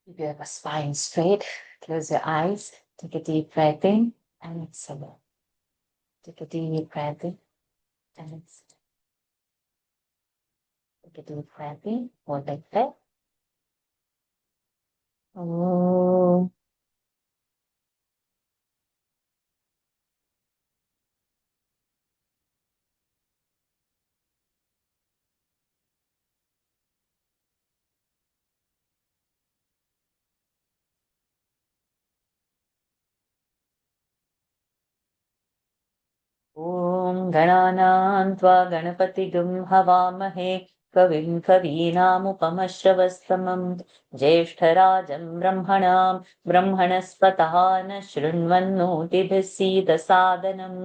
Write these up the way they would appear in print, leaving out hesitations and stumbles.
Keep your spine straight. Close your eyes. Take a deep breath in and exhale. Take a deep breath in and exhale. Take a deep breath in. Hold like that. Oh. ॐ गणानां त्वा गणपतिगुं हवामहे कविं कवीनामुपमश्रवस्तमं ज्येष्ठराजं ब्रह्मणां ब्रह्मणस्पतः न शृण्वन्नोतिभिः सीदसादनम्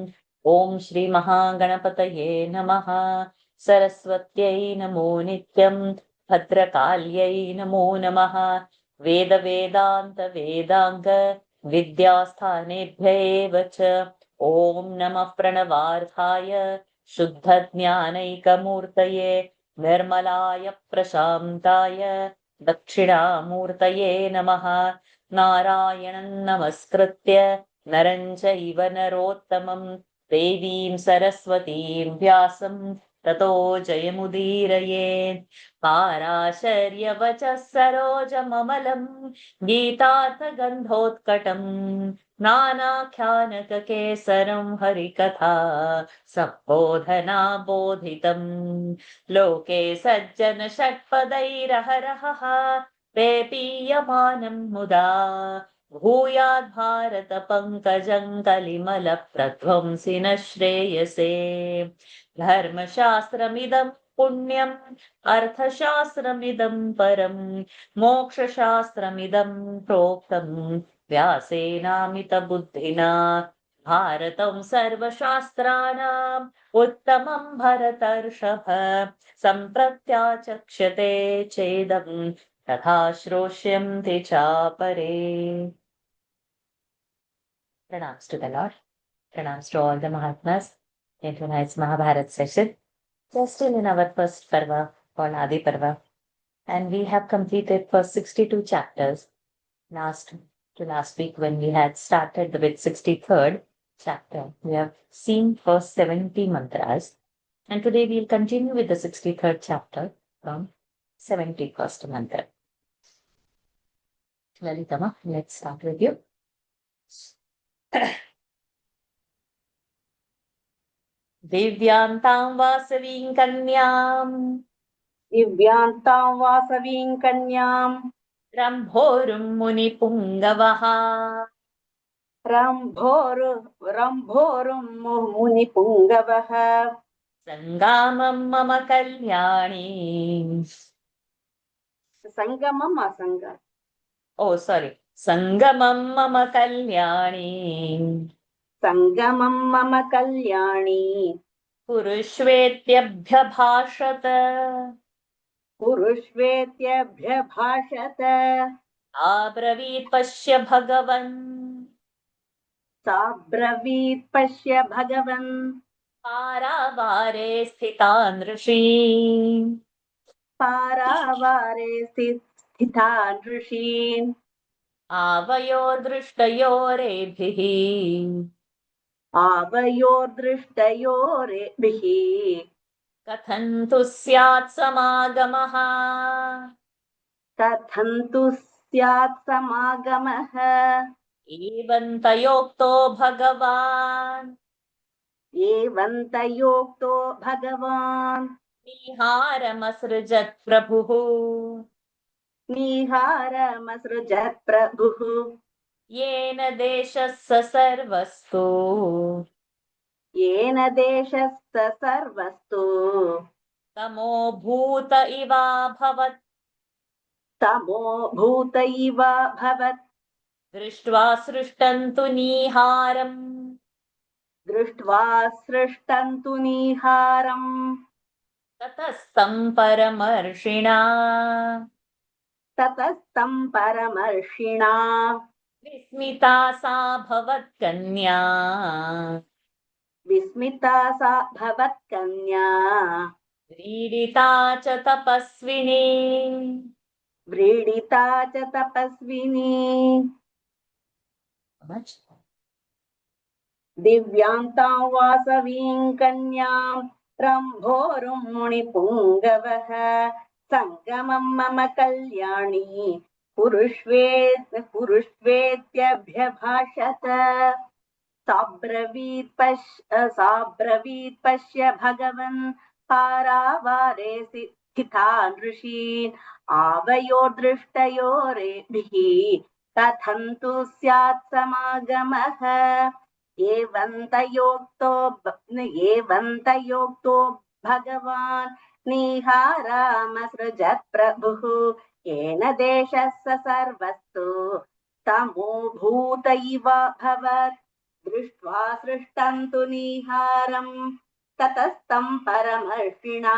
ॐ श्रीमहागणपतये नमः। सरस्वत्यै नमो नित्यं भद्रकाल्यै नमो नमः। वेदान्त विद्यास्थानेभ्य एव च ॐ नमः प्रणवार्थाय शुद्धज्ञानैकमूर्तये निर्मलाय प्रशान्ताय दक्षिणामूर्तये नमः। नारायणं नमस्कृत्य नरं चैव नरोत्तमं देवीं सरस्वतीं व्यासं ततो जयमुदीरयेत्। पाराशर्यवचः सरोजममलं गीतार्थगन्धोत्कटम् नानाख्यानककेसरं हरिकथा सम्बोधना बोधितम् लोके सज्जन षट्पदैरहरहः पेपीयमानं मुदा भूयाद् भारत पङ्कजं कलिमलप्रध्वंसि न श्रेयसे। धर्मशास्त्रमिदं पुण्यम् अर्थशास्त्रमिदं परम् मोक्षशास्त्रमिदं प्रोक्तम् व्यासेनामितबुद्धिना भारतं सर्वशास्त्राणाम् उत्तमं भरतर्षभ सम्प्रत्याचक्ष्यते चेदं तथा श्रोष्यन्ति चापरे। Pranams to the Lord. Pranams to all the Mahatmas in tonight's Mahabharat session. We're still in our first Parva called Adi Parva, and we have completed first 62 chapters. Last week when we had started with 63rd chapter, we have seen first 70 mantras, and today we'll continue with the 63rd chapter from 71st mantra. Lalitama, let's start with you. दिव्यांतां वासवीं कन्याम् दिव्यांतां वासवीं कन्यां रम्भोरुं मुनिपुङ्गवः रम्भोरुं मुनिपुङ्गवः सङ्गामं मम कल्याणी सङ्गमम् असङ्ग सङ्गमं मम कल्याणी सङ्गमं मम कल्याणी कुरुष्वेत्यभ्यभाषत आब्रवीत् पश्य भगवन् साब्रवीत् पश्य भगवन् पारावारे स्थितान् ऋषीन् पारावारे स्थितान् ऋषीन् आवयोर्दृष्टयोरेभिः कथन्तु स्यात् समागमः एवन्तयोक्तो भगवान् निहारमसृजत् प्रभुः येन देशः स सर्वस्तु तमो भूत इव भवत् दृष्ट्वा सृष्टन्तु नीहारम् ततस्तं परमर्षिणा विस्मिता सा भवत्कन्या व्रीडिता च तपस्विनी व्रीडिता च तपस्विनी Much. दिव्यान्तां वासवीं कन्यां रम्भोरुं मुनिपुङ्गवः सङ्गमं मम कल्याणी पुरुष्वेत्यभ्यभाषत साब्रवीत् पश्य भगवन् पारावारे स्थिता नृषीन् आवयोर्दृष्टयोरेभिः कथं तु स्यात् समागमः एवन्तयोक्तो भगवान् निहारामसृजत् प्रभुः येन देशः स सर्वस्तु तमोभूत इव भवत् दृष्ट्वा सृष्टं तु निहारम् ततस्तं परमर्षिणा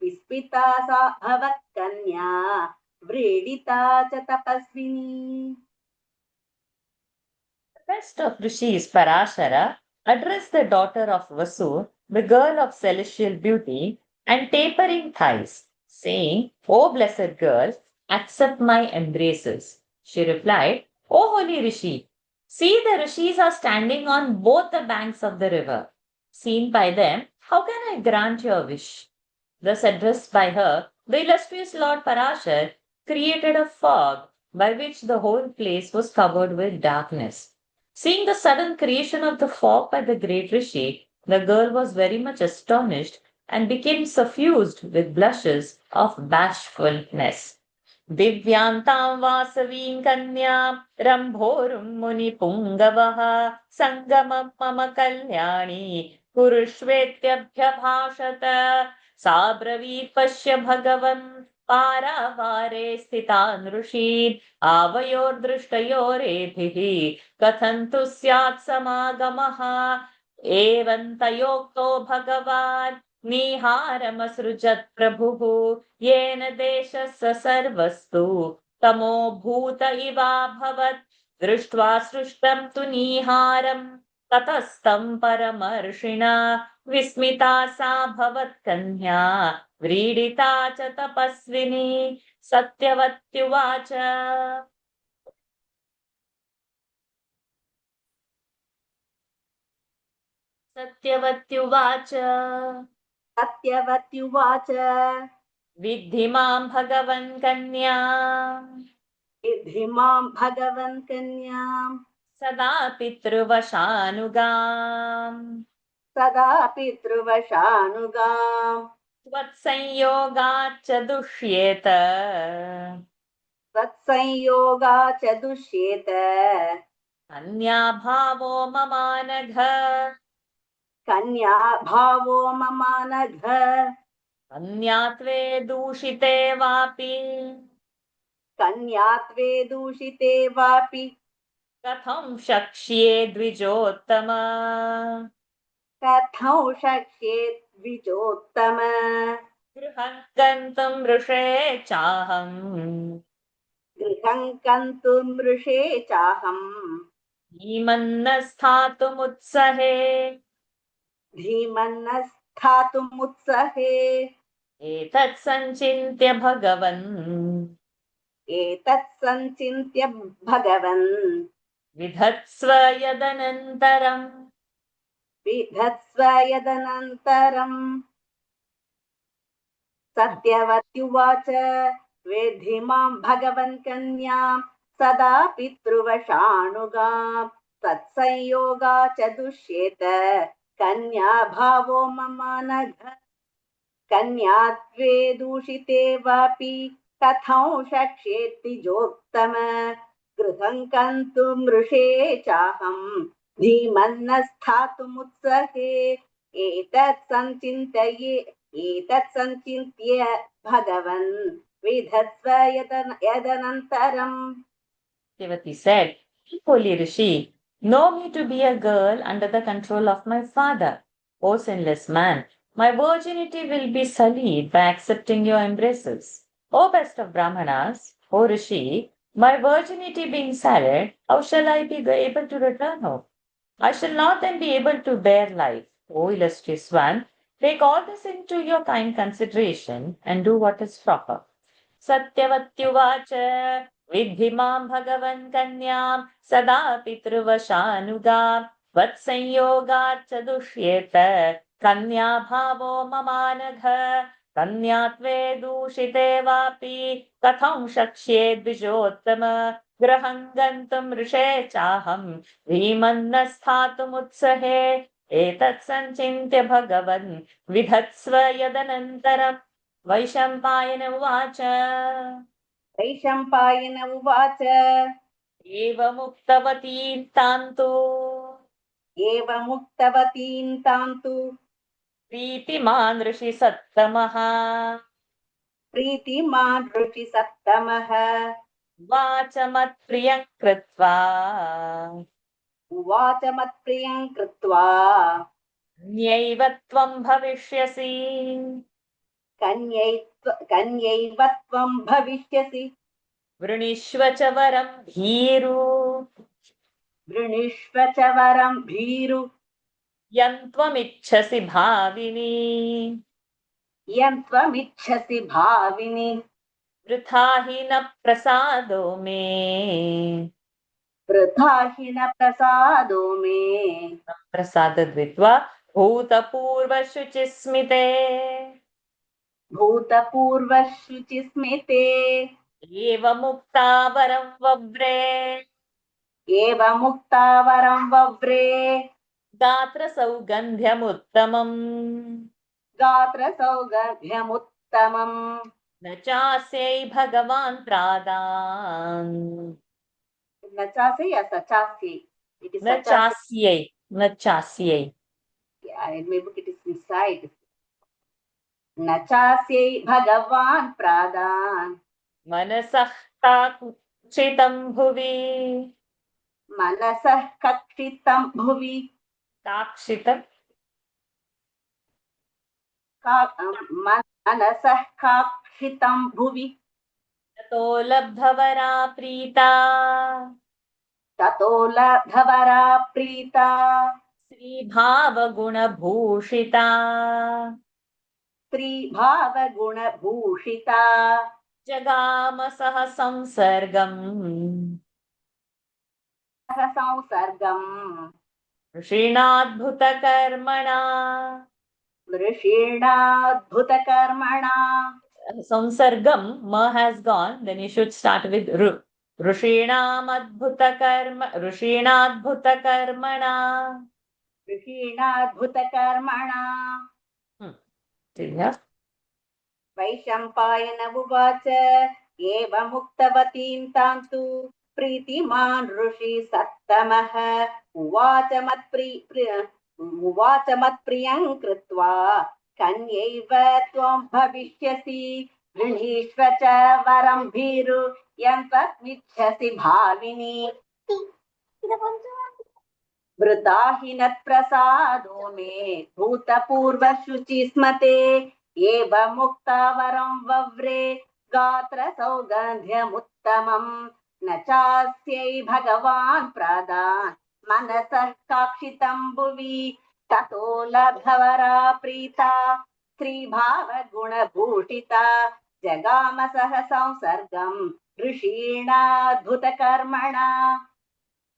विस्मिता सा भवत्कन्या व्रीडिता च तपस्विनी. The best of rishis, Parashara, addressed the daughter of Vasu, the girl of celestial beauty and tapering thighs, saying, O blessed girl, accept my embraces. She replied, O holy Rishi, see the rishis are standing on both the banks of the river. Seen by them, how can I grant your wish? Thus addressed by her, the illustrious Lord Parashar created a fog by which the whole place was covered with darkness. Seeing the sudden creation of the fog by the great Rishi, the girl was very much astonished and became suffused with blushes of bashfulness. दिव्यान्तां वासवीं कन्यां रम्भोरुं मुनिपुङ्गवः सङ्गमं मम कल्याणी कुरुष्वेत्यभ्यभाषत सा ब्रवीत् पश्य भगवन् पारावारे स्थितान् ऋषीन् आवयोर्दृष्टयोरेभिः कथं तु स्यात् समागमः एवं तयोक्तो भगवान् निहारमसृजत् प्रभुः येन देशः स सर्वस्तु तमोभूत इवाभवत् दृष्ट्वा सृष्टं तु निहारम् ततस्तं परमर्षिणा विस्मिता सा भवत्कन्या व्रीडिता च तपस्विनी सत्यवत्युवाच. सत्यवत्युवाच विद्धि मां भगवन् कन्या विद्धि मां भगवन् कन्याम् सदा पितृवशानुगाम् सदा पितृवशानुगाम् त्वत्संयोगाच्च दुष्येत त्वत्संयोगा च दुष्येत कन्याभावो ममानघ कन्या भावो ममानघ कन्यात्वे दूषिते वापि कन्यात्वे दूषिते वापि कथं शक्ष्ये द्विजोत्तम कथं शक्ये द्विजोत्तम गृहं गन्तुं मृषे चाहम् गृहं गन्तुं मृषे चाहम् धीमन्नस्थातुमुत्सहे धीमन्नस्थातुमुत्सहे एतत् सञ्चिन्त्य भगवन् एतत् सञ्चिन्त्य भगवन् विधत्स्व यदनन्तरम् विधत्स्व यदनन्तरम् सत्यवत्युवाच वेद्धि मां भगवन् कन्यां सदा पितृवशानुगाम् तत्संयोगा च दुष्येत कन्या भावो ममानघ कन्यात्वे दूषिते वापि कथं शक्ष्येत्तिजोत्तम गृहं गन्तुं मृषे चाहम् धीमन्नस्थातुमुत्सहे एतत् सञ्चिन्त्य भगवन् विधत्स्व यदनन्तरम्. Devati said, Holy Rishi, know me to be a girl under the control of my father. O sinless man, my virginity will be sullied by accepting your embraces. O best of Brahmanas, O Rishi, my virginity being sullied, how shall I be able to return home? I shall not then be able to bear life. O illustrious one, take all this into your kind consideration and do what is proper. सत्यवत्युवाच विद्धि मां भगवन् कन्यां सदा पितृवशानुगां वत्संयोगाच्च दुष्येत कन्या भावो ममानघ कन्यात्वे दूषिते वापि कथं शक्ष्ये द्विजोत्तम गृहं गन्तुं ऋषे चाहं धीमन्न स्थातुमुत्सहे एतत् सञ्चिन्त्य भगवन् विधत्स्व यदनन्तरम् वैशम्पायन उवाच वैशम्पायन उवाच एवमुक्तवतीं तां तु एवमुक्तवतीं तां तु प्रीतिमान् ऋषिसत्तमः प्रीतिमान् ऋषिसत्तमः वाचमत्प्रियं कृत्वा उवाच मत्प्रियं कृत्वा न्यैव त्वं भविष्यसि कन्यैव त्वं भविष्यसि वृणीष्व च वरं भीरु वृणीष्व च वरं भीरु यं त्वमिच्छसि भाविनी यं त्वमिच्छसि भाविनि वृथा हि न प्रसादो मे वृथा हि न प्रसादो मे प्रसादद्वित्वा भूतपूर्वशुचिस्मिते भूतपूर्वशुचिस्मिते एवमुक्ता वरं वव्रे एवमुक्ता वरं वव्रे गात्रसौगन्ध्यमुत्तमम् गात्रसौगन्ध्यमुत्तमम् न चास्यै भगवान् प्रादान् न चासि या सचासि it is न सचासि चास्यै न चास्यै maybe it is inside न चास्यै भगवान् प्रादान् मनसः काकुचितं भुवि मनसः कक्षितं भुवि काक्षितं मनसः काक्षितं भुवि ततो लब्धवरा प्रीता ततो लब्धवरा प्रीता श्रीभावगुणभूषिता स्त्रीभावगुणभूषिता जगाम सह संसर्गम् संसर्गम् ऋषीणाद्भुतकर्मणा ऋषीणाद्भुतकर्मणा संसर्गम म has gone then you should start with ऋषीणाद्भुतकर्मणा ऋषीणाद्भुतकर्मणा ठीक वैशम्पायन उवाच एवमुक्तवतीं तां तु प्रीतिमान् ऋषि सत्तमः उवाच मत्प्रियं कृत्वा कन्यैव त्वं भविष्यसि गृहीष्व च वरं भीरु यं त्वमिच्छसि भाविनि वृता हि न प्रसादो मे भूतपूर्वशुचिस्मते एवमुक्ता वरं वव्रे गात्रसौगन्ध्यमुत्तमम् न चास्यै भगवान् प्रदान् मनसः काक्षितं भुवि ततो लब्धवरा प्रीता स्त्रीभावगुणभूषिता जगाम सह संसर्गम् ऋषीणाद्भुतकर्मणा.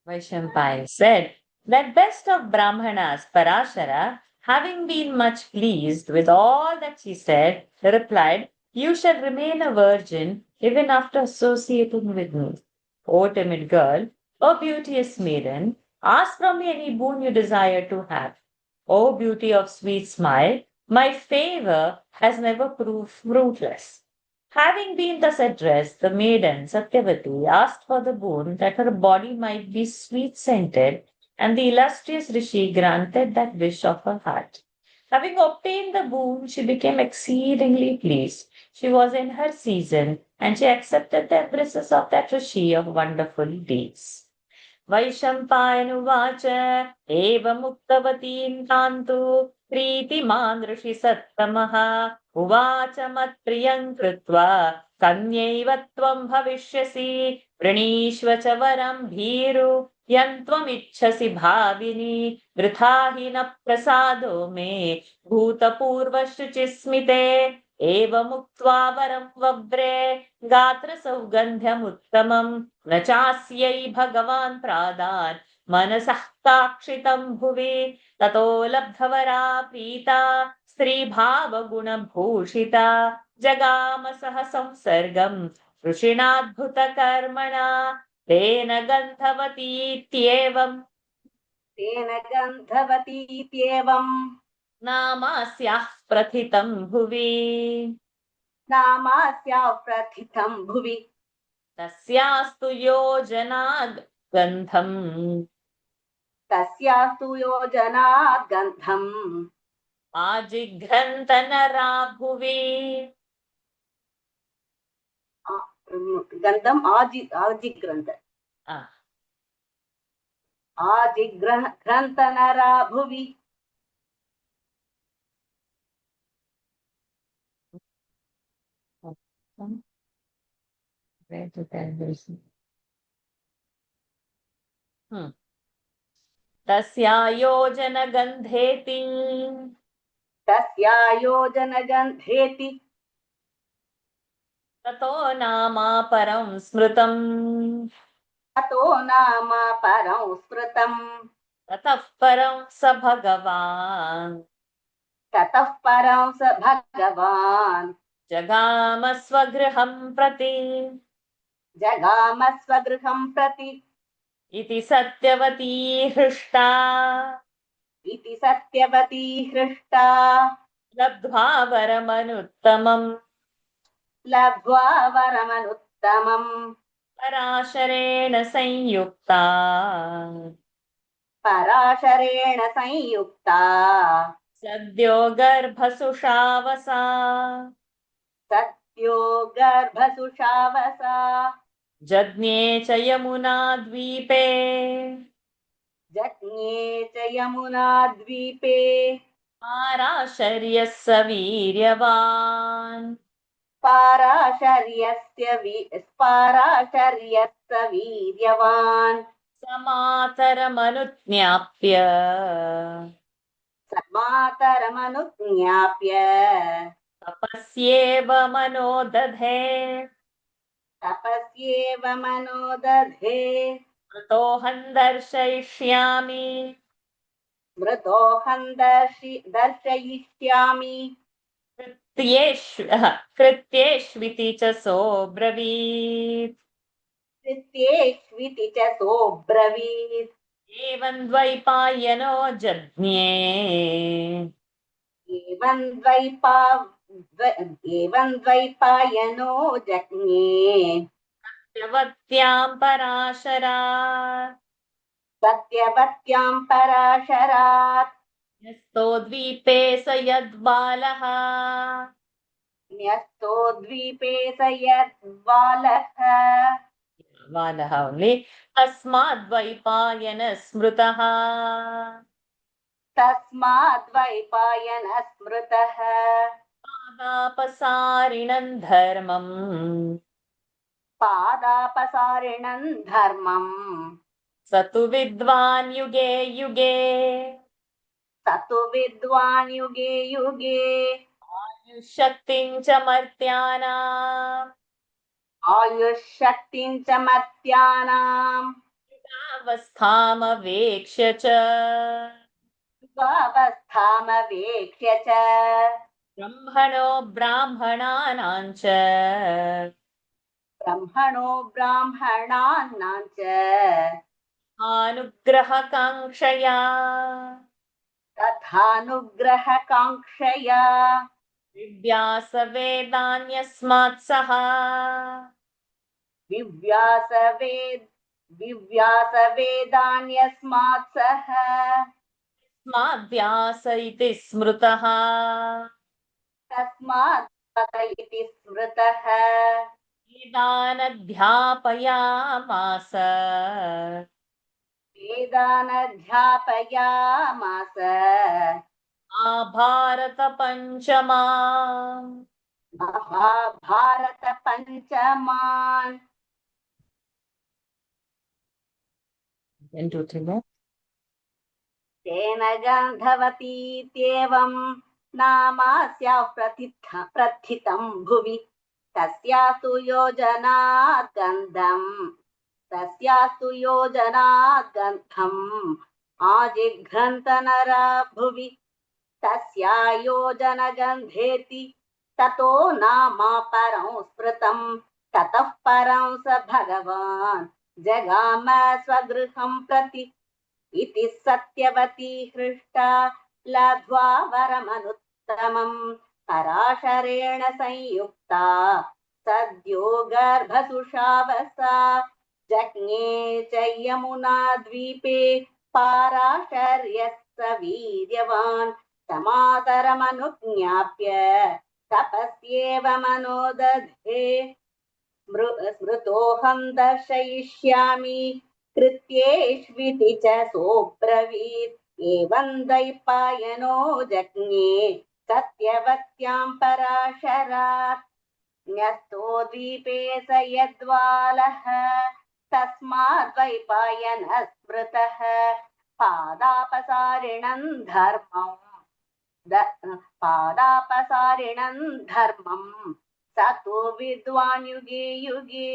Vaishampaya said that best of Brahmanas, Parashara, having been much pleased with all that she said, replied, "You shall remain a virgin even after associating with me. O timid girl, O beauteous maiden, ask from me any boon you desire to have. O beauty of sweet smile, my favor has never proved fruitless." Having been thus addressed, the maiden Satyavati asked for the boon that her body might be sweet scented, and the illustrious Rishi granted that wish of her heart. Having obtained the boon, she became exceedingly pleased. She was in her season, and she accepted the embraces of that Rishi of wonderful deeds. वैशम्पायनुवाच एवमुक्तवतीं तां तु प्रीतिमान् ऋषिसत्तमः उवाच मत्प्रियं कृत्वा कन्यैव त्वं भविष्यसि वृणीष्व च वरं भीरु यं त्वमिच्छसि भाविनि वृथा हि न प्रसादो मे भूतपूर्वशुचिस्मिते एवमुक्त्वा वरं वव्रे गात्रसौगन्ध्यमुत्तमम् न चास्यै भगवान् प्रादान् मनसः काक्षितं भुवि ततो लब्धवरा प्रीता स्त्रीभावगुणभूषिता जगाम सह संसर्गम् ऋषिणाद्भुतकर्मणा तेन गन्धवतीत्येवम् तेन गन्धवतीत्येवम् नामास्याः प्रथितं भुवि नामास्याः प्रथितं भुवि तस्यास्तु योजना गन्धम् तस्यास्तु योजनात् गन्धम् आजिघ्रन्तनरा भुवि गन्धम् आजिग्रन्थ आजिग्रन्थनरा भुवि तस्या योजनगन्धेति तस्या योजनगन्धेति ततो नामा परं स्मृतम् ततो नाम परं स्मृतम् ततः परं स भगवान् ततः परं स भगवान् जगाम स्वगृहं प्रति जगाम स्वगृहं प्रति इति सत्यवती हृष्टा इति सत्यवती हृष्टा लब्ध्वा वरमनुत्तमम् लब्ध्वा वरमनुत्तमम् पराशरेण संयुक्ता पराशरेण संयुक्ता सद्यो गर्भसुषावसा सत्यो गर्भसुषावसा जज्ञे च यमुनाद्वीपे जज्ञे च यमुना द्वीपे पाराशर्यः स वीर्यवान् पाराशर्यस्य वीर्यवान् समातरमनुज्ञाप्य समातरमनुज्ञाप्य तपस्येव मनो दधे तपस्येव मनो दधे मृतोऽहं दर्शयिष्यामि मृतोऽहं दर्शयिष्यामि कृत्येष्विति च सोऽब्रवीत् कृत्येष्विति च सोऽब्रवीत् एवं द्वैपायनो जज्ञे एवं द्वैपायनो जज्ञे सत्यवत्यां पराशरात् सत्यवत्यां पराशरात् न्यस्तो द्वीपे स यद्बालः न्यस्तो द्वीपे स यद्बालः बालः only तस्माद्वैपायन स्मृतः तस्माद्वैपायन स्मृतः पादापसारिणं धर्मम् पादापसारिणं धर्मम् स तु विद्वान् युगे युगे स तु विद्वान् युगे युगे शक्तिं च मर्त्यानाम् आयुष्शक्तिं च मर्त्यानाम् अवस्थामवेक्ष्य च युगावस्थामवेक्ष्य च ब्रह्मणो ब्राह्मणानां च ब्रह्मणो ब्राह्मणानां च अनुग्रहकाङ्क्षया तथानुग्रहकाङ्क्षया विव्यासवेदान्यस्मात् सः विव्यासवेदान्यस्मात् सः स्माद्व्यास इति स्मृतः तस्मात् तत इति स्मृतः वेदानध्यापयामास वेदानध्यापयामास भारतपञ्चमा महाभारतपञ्चमान् 1 2 3 तेन गन्धवतीत्येवम् नामास्याः प्रथितं भुवि तस्यास्तु योजनात् गन्धम् आजिघ्रन्त नरा भुवि तस्या योजनगन्धेति ततो नामा परं स्मृतम् ततः परं स भगवान् जगाम स्वगृहं प्रति इति सत्यवती हृष्टा लब्ध्वा वरमनुत्तमम् पराशरेण संयुक्ता सद्यो गर्भसुषावसा जज्ञे च यमुनाद्वीपे पाराशर्यस्य वीर्यवान् समातरमनुज्ञाप्य तपस्येव मनोदधे स्मृतोऽहं दर्शयिष्यामि कृत्येष्विति च सोऽब्रवीत् एवं द्वैपायनो जज्ञे सत्यवत्यां पराशरात् न्यस्तो द्वीपे स यद्वालः तस्माद् द्वैपायनः स्मृतः पादापसारिणं धर्मम् स तु विद्वान् युगे युगे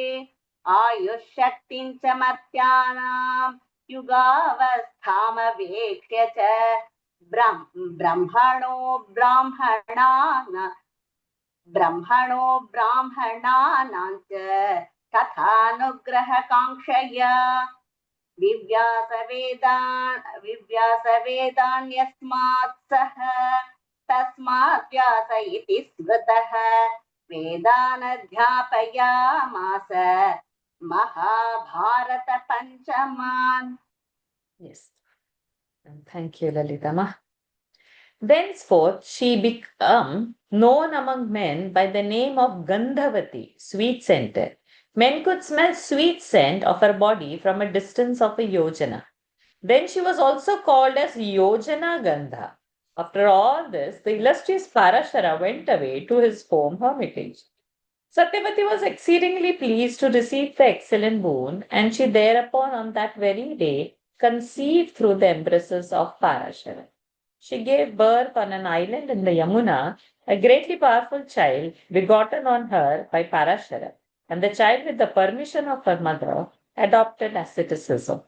आयुष्शक्तिं च मर्त्यानां युगावस्थामवेक्ष्य च ब्रह्मणो ब्राह्मणानां च तथानुग्रहकाङ्क्षया विव्यासवेदान्यस्मात् सः तस्मात् व्यास इति स्मृतः वेदानध्यापयामास Mahabharata पञ्चमान्. Yes. Thank you, Lalitama. Thenceforth, she became known among men by the name of Gandhavati, sweet-scented. Men could smell sweet scent of her body from a distance of a yojana. Then she was also called as Yojana Gandha. After all this, the illustrious Parashara went away to his home hermitage. Satyavati was exceedingly pleased to receive the excellent boon, and she thereupon on that very day conceived through the embraces of Parashara. She gave birth on an island in the Yamuna, a greatly powerful child begotten on her by Parashara, and the child, with the permission of her mother, adopted asceticism.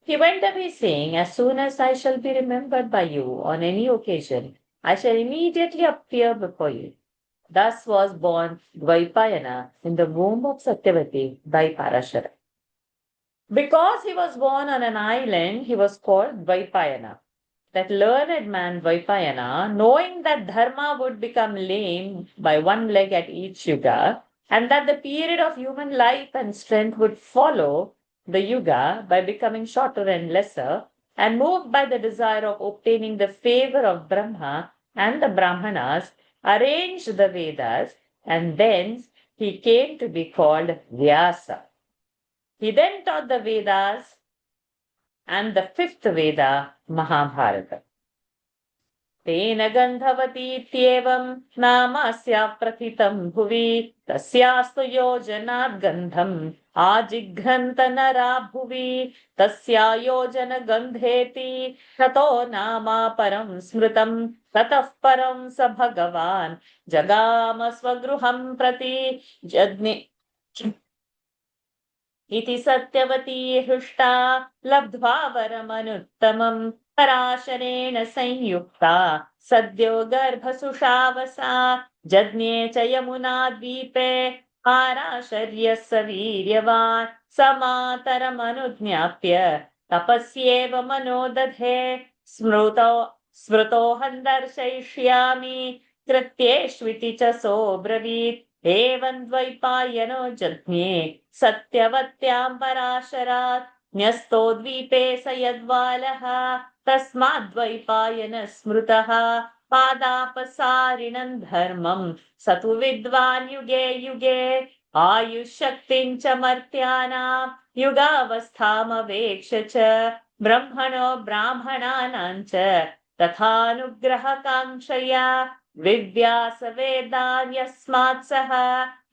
He went away saying, "As soon as I shall be remembered by you on any occasion, I shall immediately appear before you." Thus was born Dvaipayana in the womb of Satyavati by Parashara. Because he was born on an island, he was called Dvaipayana. That learned man Dvaipayana, knowing that Dharma would become lame by one leg at each yuga, and that the period of human life and strength would follow the yuga by becoming shorter and lesser, and moved by the desire of obtaining the favor of Brahma and the Brahmanas, arranged the Vedas, and thence he came to be called Vyasa. He then taught the Vedas and the fifth Veda, Mahabharata. तेन गन्धवतीत्येवं नामास्याः प्रथितं भुवि तस्यास्तु योजनात् गन्धम् आजिघ्रन्त नरा भुवि तस्या योजनगन्धेति ततो नामा परं स्मृतं ततः परं स भगवान् जगाम स्वगृहं प्रति जज्ञे इति सत्यवती हृष्टा लब्ध्वा वरमनुत्तमम् पराशरेण संयुक्ता सद्यो गर्भसुषावसा जज्ञे च यमुनाद्वीपे पाराशर्यस्य वीर्यवान् समातरमनुज्ञाप्य तपस्येव मनोदधे स्मृतोऽहं दर्शयिष्यामि कृत्येष्विति च सोऽब्रवीत् एवं द्वैपायनो जज्ञे सत्यवत्यां पराशरात् न्यस्तो द्वीपे स यद्वालः तस्माद्वैपायनः स्मृतः पादापसारिणं धर्मं स तु विद्वान् युगे युगे आयुष्शक्तिं च मर्त्यानां युगावस्थामवेक्ष्य च ब्रह्मणो ब्राह्मणानां च तथानुग्रहकाङ्क्षया विव्यासवेदान्यस्मात् सः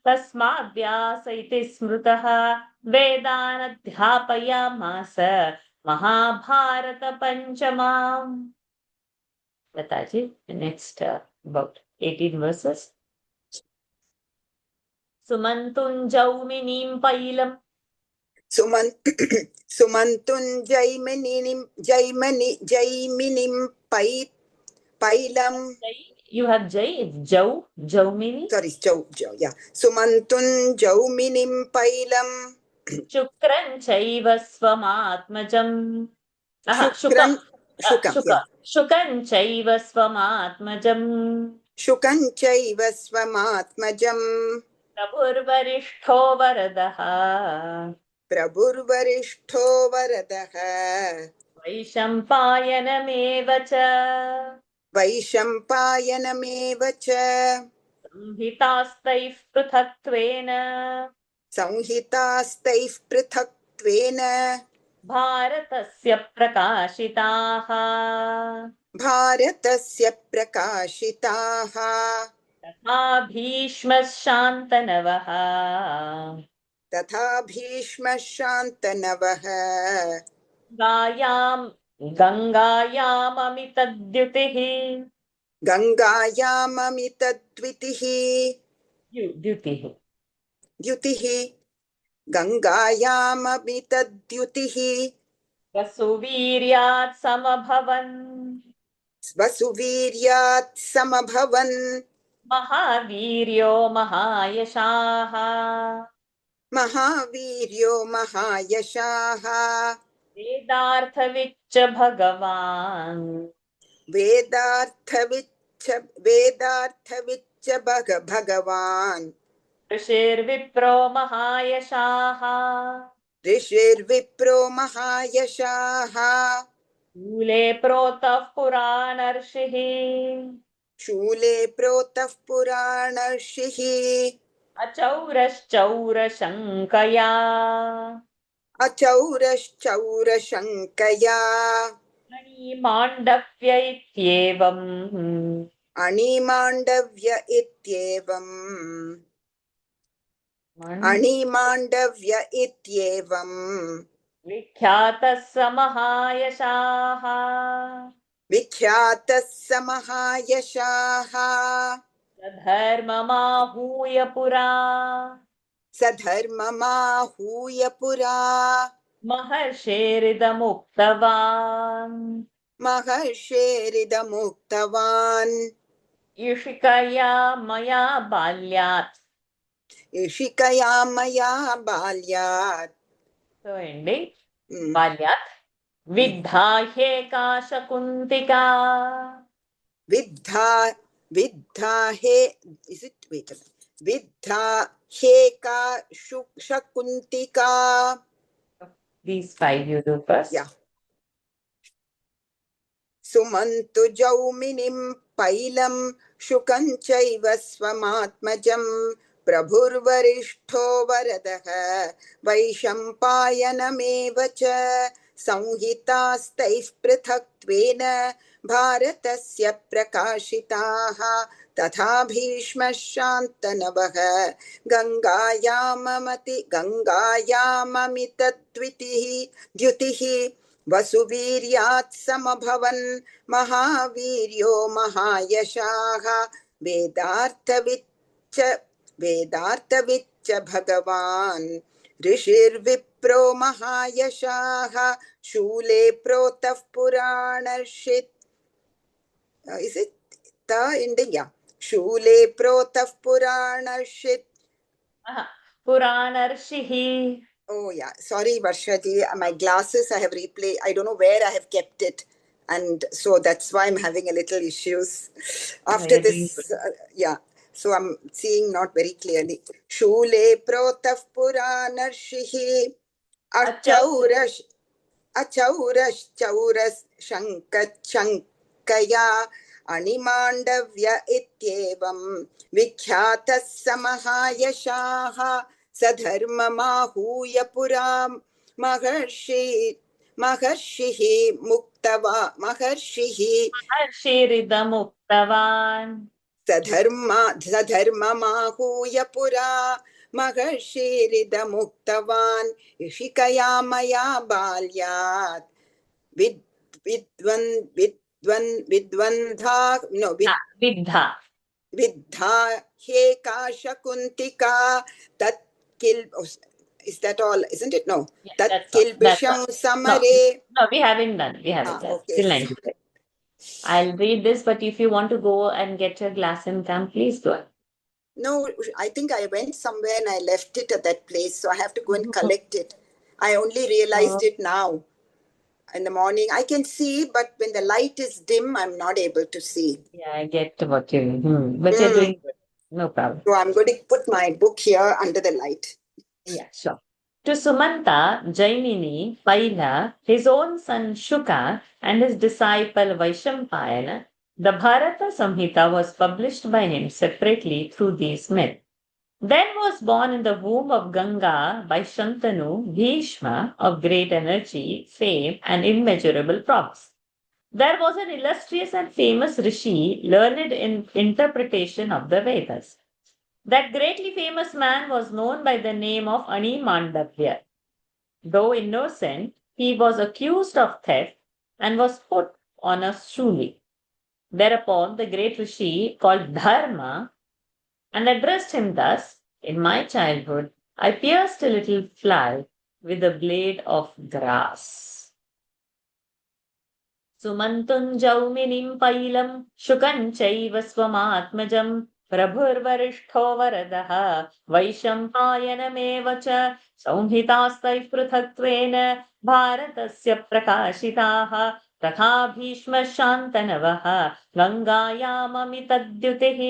तस्माद् व्यास इति स्मृतः वेदानध्यापयामास Mahabharata पञ्चमाम्. Lataji, the next about 18 verses. Sumantunjauminim pailam. Sumantun Jaiminim Pailam. You have Jai, it's Jau, Jaumini. Sorry, Jau, yeah. Sumantun Jauminim Pailam. Shukran Chaiva Swamatmajam. Shukran, Shuka. Shukan Chaiva Swamatmajam. Shukan Chaiva Swamatmajam. Prabhurvarishto Varadaha. Prabhurvarishto Varadaha. Vaishampayanameva Vaishampayanameva Samhitastaif Pruthatvena Samhitastaif Prithaktvena Bharatasya Prakashitaha Bharatasya Prakashitaha Tatha Bhishma Shantanavaha Tatha Bhishma Shantanavaha Gangayam Amitaddyutihi Gangayamamitatvitihi Dyutihi Gangayamamitadyutihi Vasuviryat Samabhavan Vasuviryat Samabhavan Mahaviryo Mahayashaha Mahaviryo Mahayashaha Vedarthavicca Bhagavan Vedarthavicca Bhagavan Rishirvipro Mahayashaha Rishirvipro Mahayashaha Shule Protah Puranarshih Shule Protah Puranarshih Achauraschaura Shankaya Achauraschaura Shankaya Mani Mandavya Ityevam Animandavya Ityevam Animandavya Ityevam Vikhyatassa Mahayashaha Vikhyatasya Mahayashaha Sadharmamahuya Pura Sadharmamahuya Pura Maharshiridamuktavaन् Maharsheridamuktavan Ishikaya Maya Balyat. Ishikaya Maya Balyat. So ending Balyat Vidhahe Kashakuntika Vidha he, is it, wait a minute, Vidha he ka shakuntika. These 5 you do first. Yeah. Sumantu Jauminim Pailam Shukanchaiva Swamatmajam Prabhurvarishto Varadaha Vaishampayanameva Samhitastaif Prithaktvena Bharatasya Prakashitaha Tatha Bhishma Shantanavaha Gangayamamitatvitihi Dyutihi Vasuviryat Samabhavan Mahaviryo Mahayashaha Vedarthavicca Bhagavan Rishir Vipro Mahayashaha Shule Protah Puranarshit. Is it the ending? Yeah. Shule Protah Puranarshit. Puranarshihi. Oh yeah, sorry Varshaji, my glasses I have replayed. I don't know where I have kept it, and so that's why I'm having a little issues. After this, yeah, so I'm seeing not very clearly. Shule Protah Puranarshih Achauras Chauras Shankaya Animandavya Ityevam Vikhyatas Samahayashaha Sadharmamahuya Puram Maharshihi Harshiridamuktavaन् Sadharmamahuya Pura Maharshiridamuktavan Ishikaya Maya Balyat Vidvan vidvandha, no, Vidha. vidha heka shakuntika tat kil. Oh, is that all? Isn't it? No. Yeah, Tat that's all. That's all. kilbisham No, samare. no, we haven't done. We haven't done. Okay. Till 95. I'll read this, but if you want to go and get your glass and come, please go. No, I think I went somewhere and I left it at that place, so I have to go and collect it. I only realized it now. In the morning, I can see, but when the light is dim, I'm not able to see. Yeah, I get what you mean. But you're doing good. No problem. So I'm going to put my book here under the light. Yeah, sure. To Sumanta, Jaimini, Paila, his own son Shuka, and his disciple Vaishampayana, the Bharata Samhita was published by him separately through these myths. Then was born in the womb of Ganga by Shantanu, Bhishma, of great energy, fame, and immeasurable prowess. There was an illustrious and famous rishi, learned in interpretation of the Vedas. That greatly famous man was known by the name of Ani Mandavya. Though innocent, he was accused of theft and was put on a stoolie. Thereupon the great rishi called Dharma and addressed him thus: In my childhood, I pierced a little fly with a blade of grass. Sumantunjauminim pailam shukanchaiva swamatmajam प्रभुर्वरिष्ठो वरदः वैशम्पायनमेव च संहितास्तैः पृथक्त्वेन भारतस्य प्रकाशिताः तथा भीष्मशान्तनवः गङ्गायाममितद्युतिः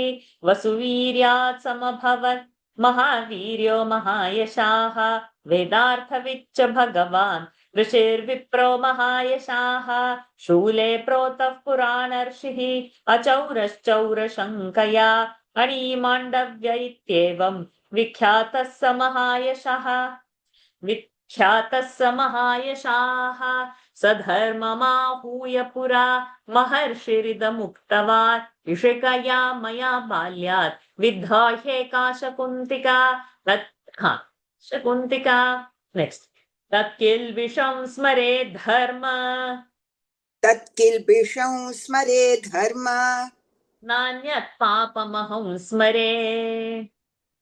वसुवीर्यात् समभवत् महावीर्यो महायशाः वेदार्थविच्च भगवान् ऋषिर्विप्रो महायशाः शूले प्रोतः पुराणर्षिः अचौरश्चौरशङ्कया अणिमाण्डव्य इत्येवं विख्यातः स महायशः स धर्ममाहूय पुरा महर्षिरिदमुक्तवान् ऋषिकया मया बाल्यात् विद्धा ह्येका शकुन्तिका शकुन्तिका नेक्स्ट तत्किल्बिषं स्मरे धर्म तत्किल्बिषं स्मरे धर्म नान्यत् पापमहं स्मरे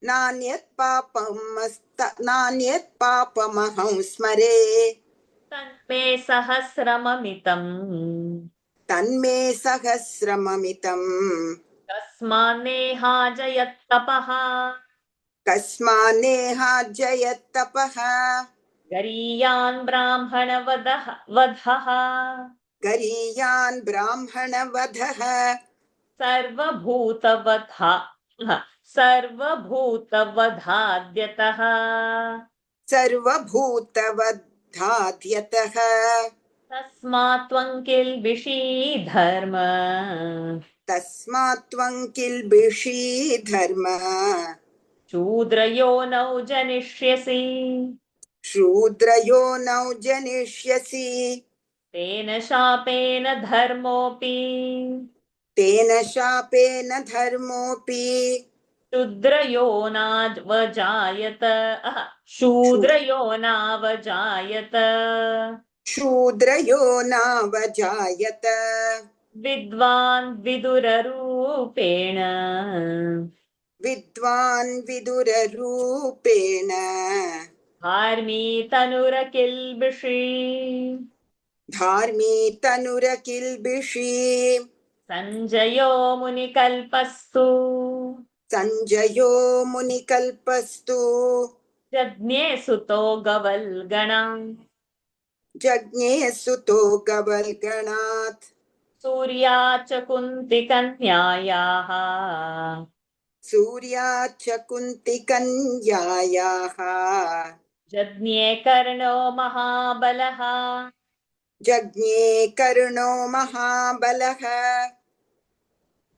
नान्यत् पापमहं स्मरे तन्मे सहस्रममितम् कस्मान्नेहाजयत्तपः गरीयान् ब्राह्मणवधः सर्वभूतवधाद्यतः तस्मात् त्वं किल्बिषी धर्म शूद्रयोनौ जनिष्यसि तेन शापेन धर्मोऽपि शूद्रयो नावजायत विद्वान् विदुररूपेण धार्मी तनुरकिल्बिषी संजयो मुनिकल्पस्तु जज्ञे सुतो गवल्गणात् सूर्या च कुन्तिकन्यायाः जज्ञे कर्णो महाबलः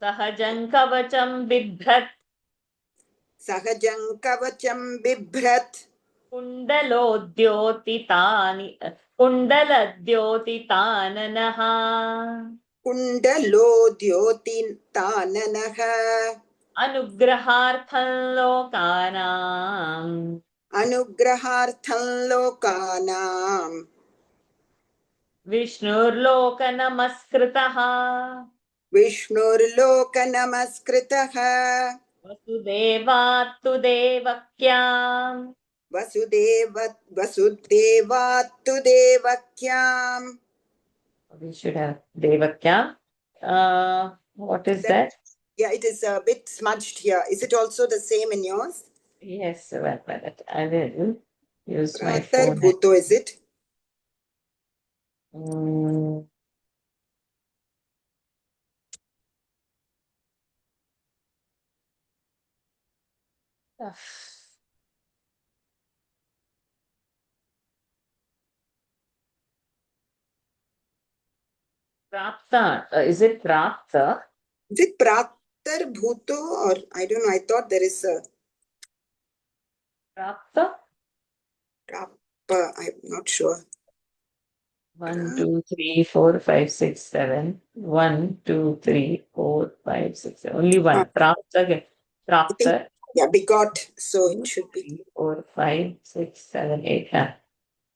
सहजं कवचं बिभ्रत् कुण्डलोद्योतिताननः अनुग्रहार्थं लोकानां विष्णुर्लोकनमस्कृतः विष्णुर्लोकनमस्कृतः वसुदेवात्तु देवक्याम् वसुदेवात्तु देवक्याम्. We should have Devakyam. What is that? Yeah, it is a bit smudged here. Is it also the same in yours? Yes, one minute. I will use my Pratar phone. Bhuto, is it? Mm. Prapta. Is it Prapta? Is it Pratar Bhuto or I don't know. I thought there is a Prapta? Prapa. I'm not sure. 1, 2, 3, 4, 5, 6, 7. 1, 2, 3, 4, 5, 6, 7. Only one. Prapta. I think, Prapta. yeah, begot. So it should be. 3, 4, 5, 6, 7, 8. Yeah.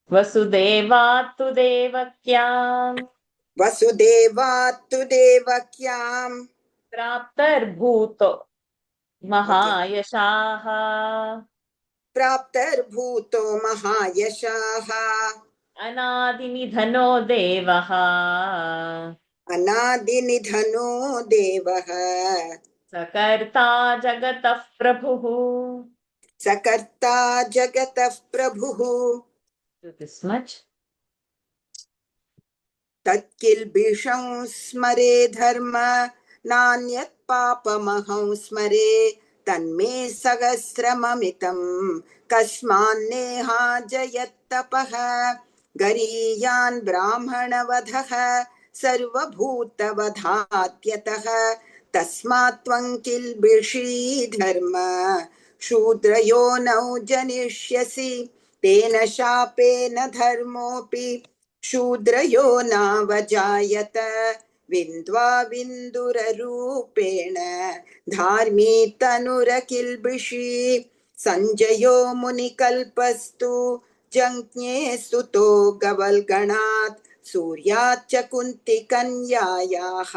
Vasudevatu devakyam. Vasudevattu devakyam. Praptarbhuto Mahayashaha. Praptarbhuto Mahayashaha. Anadinidhano devaha. Anadinidhano devaha. Sakarta jagatah prabhuhu. Sakarta jagatah prabhuhu. Do this much. तत्किल्बिषं स्मरे धर्म नान्यत् पापमहं स्मरे तन्मे सहस्रममितं कस्मान्नेहाजयत्तपः गरीयान् ब्राह्मणवधः सर्वभूतवधात्यतः तस्मात् त्वं किल्बिषी धर्म शूद्रयोनौ जनिष्यसि तेन शापेन धर्मोऽपि शूद्रयो नावजायत विन्द्वा विन्दुररूपेण धार्मीतनुरकिल्बिषी सञ्जयो मुनिकल्पस्तु जज्ञे सुतो गवल्गणात् सूर्याच्च कुन्तिकन्यायाः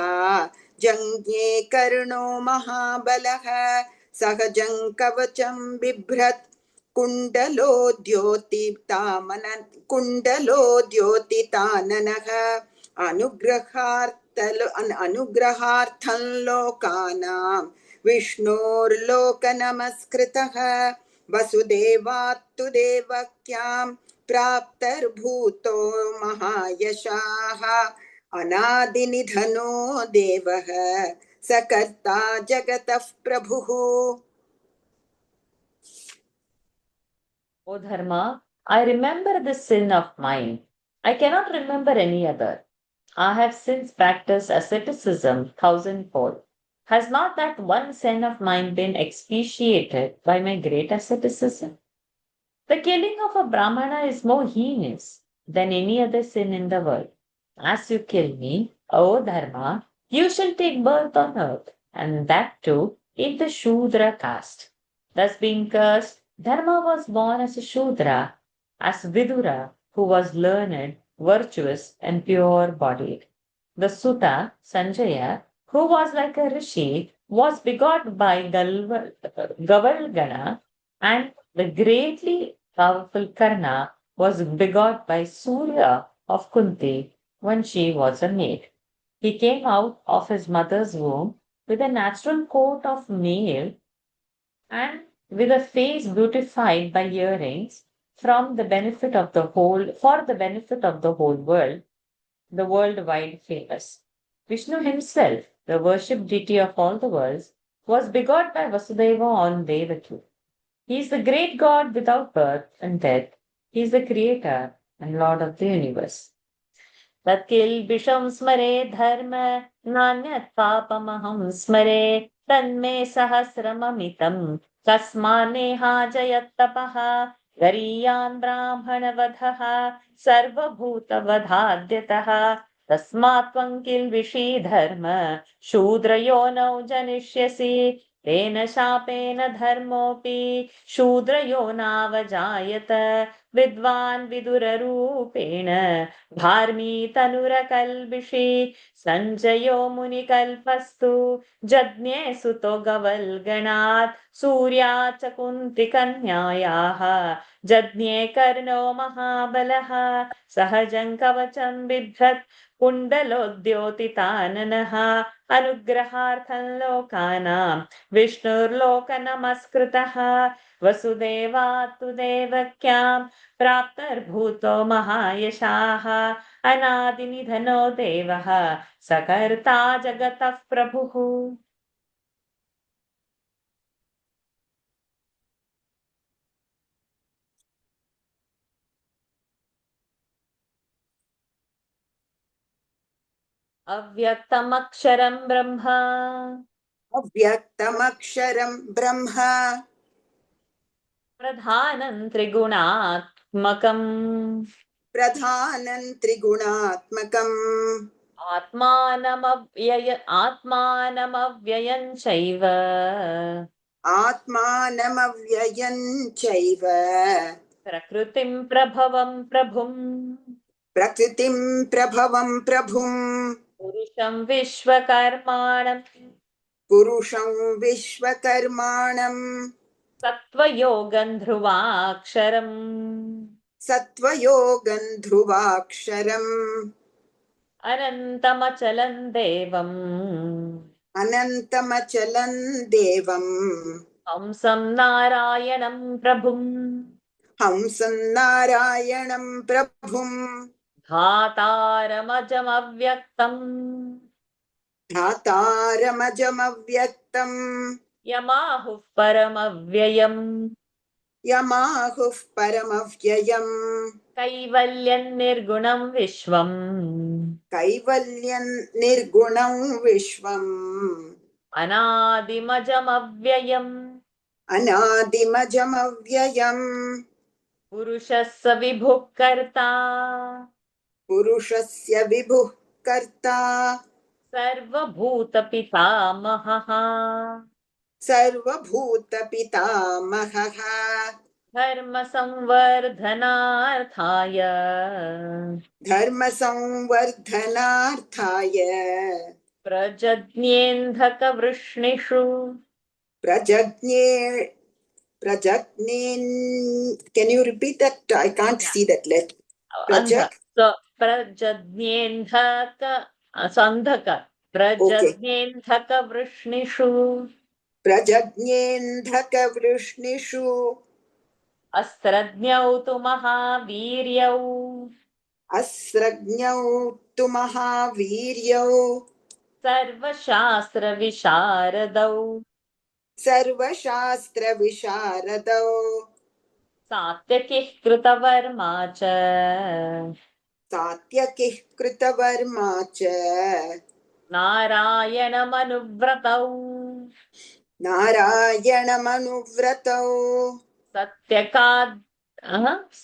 जज्ञे कर्णो महाबलः सहजं कवचं बिभ्रत् कुण्डलो द्योतिताननः अनुग्रहार्थं लोकानां विष्णोर्लोकनमस्कृतः वसुदेवात्तु देवक्यां प्राप्तर्भूतो महायशाः अनादिनिधनो देवः सकर्ता जगतः प्रभुः. O Dharma, I remember this sin of mine. I cannot remember any other. I have since practiced asceticism thousandfold. Has not that one sin of mine been expiated by my great asceticism? The killing of a Brahmana is more heinous than any other sin in the world. As you kill me, O Dharma, you shall take birth on earth, and that too in the Shudra caste. Thus being cursed, Dharma was born as a Shudra, as Vidura, who was learned, virtuous, and pure-bodied. The Sutta, Sanjaya, who was like a rishi, was begot by Gavalgana, and the greatly powerful Karna was begot by Surya of Kunti when she was a maid. He came out of his mother's womb with a natural coat of mail and with a face beautified by earrings for the benefit of the whole world, the worldwide famous. Vishnu himself, the worshipped deity of all the worlds, was begot by Vasudeva on Devaki. He is the great God without birth and death. He is the creator and Lord of the universe. तत्किल्बिषं स्मरे धर्म नान्यत् पापमहं स्मरे तन्मे सहस्रममितं कस्मान्नेहाजयत्तपः गरीयान् ब्राह्मणवधः सर्वभूतवधाद्यतः तस्मात् त्वं किल्बिषी धर्म शूद्रयोनौ जनिष्यसि तेन शापेन धर्मोऽपि शूद्रयोनावजायत विद्वान् विदुररूपेण धार्मी तनुरकल्बिषे सञ्जयो मुनिकल्पस्तु जज्ञे सुतो गवल्गणात् सूर्या च कुन्तिकन्यायाः जज्ञे कर्णो महाबलः सहजं कवचं बिभ्रत् कुण्डलोद्योतिताननः अनुग्रहार्थं लोकानां विष्णुर्लोकनमस्कृतः वसुदेवात्तु देवक्यां प्राप्तर्भूतो महायशाः अनादिनिधनो देवः सकर्ता जगतः प्रभुः। अव्यक्तमक्षरं ब्रह्म अव्यक्तमक्षरं ब्रह्म प्रधानं त्रिगुणात्मकम् प्रधानं त्रिगुणात्मकम् आत्मानमव्ययं चैव आत्मानमव्ययं चैव प्रकृतिं प्रभवं प्रभुम् प्रकृतिं प्रभवं प्रभुम् पुरुषं विश्वकर्माणं पुरुषं विश्वकर्माणम् सत्त्वयोगं ध्रुवाक्षरम् सत्त्वयोगं ध्रुवाक्षरम् अनन्तमचलं देवम् अनन्तमचलं देवम् हंसं नारायणं प्रभुम् हंसं नारायणं प्रभुम् धातारमजमव्यक्तम् धातारमजमव्यक्तम् यमाहुः परमव्ययम् यमाहुः परमव्ययम् कैवल्यं निर्गुणं विश्वम् कैवल्यं निर्गुणं विश्वम् अनादिमजमव्ययम् अनादिमजमव्ययम् पुरुषः स विभुः कर्ता पुरुषस्य विभुः कर्ता सर्वभूतपितामहः सर्वभूतपितामहः धर्मसंवर्धनार्थाय धर्मसंवर्धनार्थाय प्रजज्ञेऽन्धकवृष्णिषु प्रजज्ञे can you repeat that? I can't see that letter. प्रजज्ञेऽन्धक अन्धक प्रजज्ञेऽन्धकवृष्णिषु प्रजज्ञेऽन्धकवृष्णिषु अस्त्रज्ञौ तु महावीर्यौ अस्त्रज्ञौ तु महावीर्यौ सर्वशास्त्रविशारदौ सर्वशास्त्रविशारदौ सात्यकिः कृतवर्मा च सात्यकिः कृतवर्मा च नारायणमनुव्रतौ नारायणमनुव्रतौ सत्यकाद्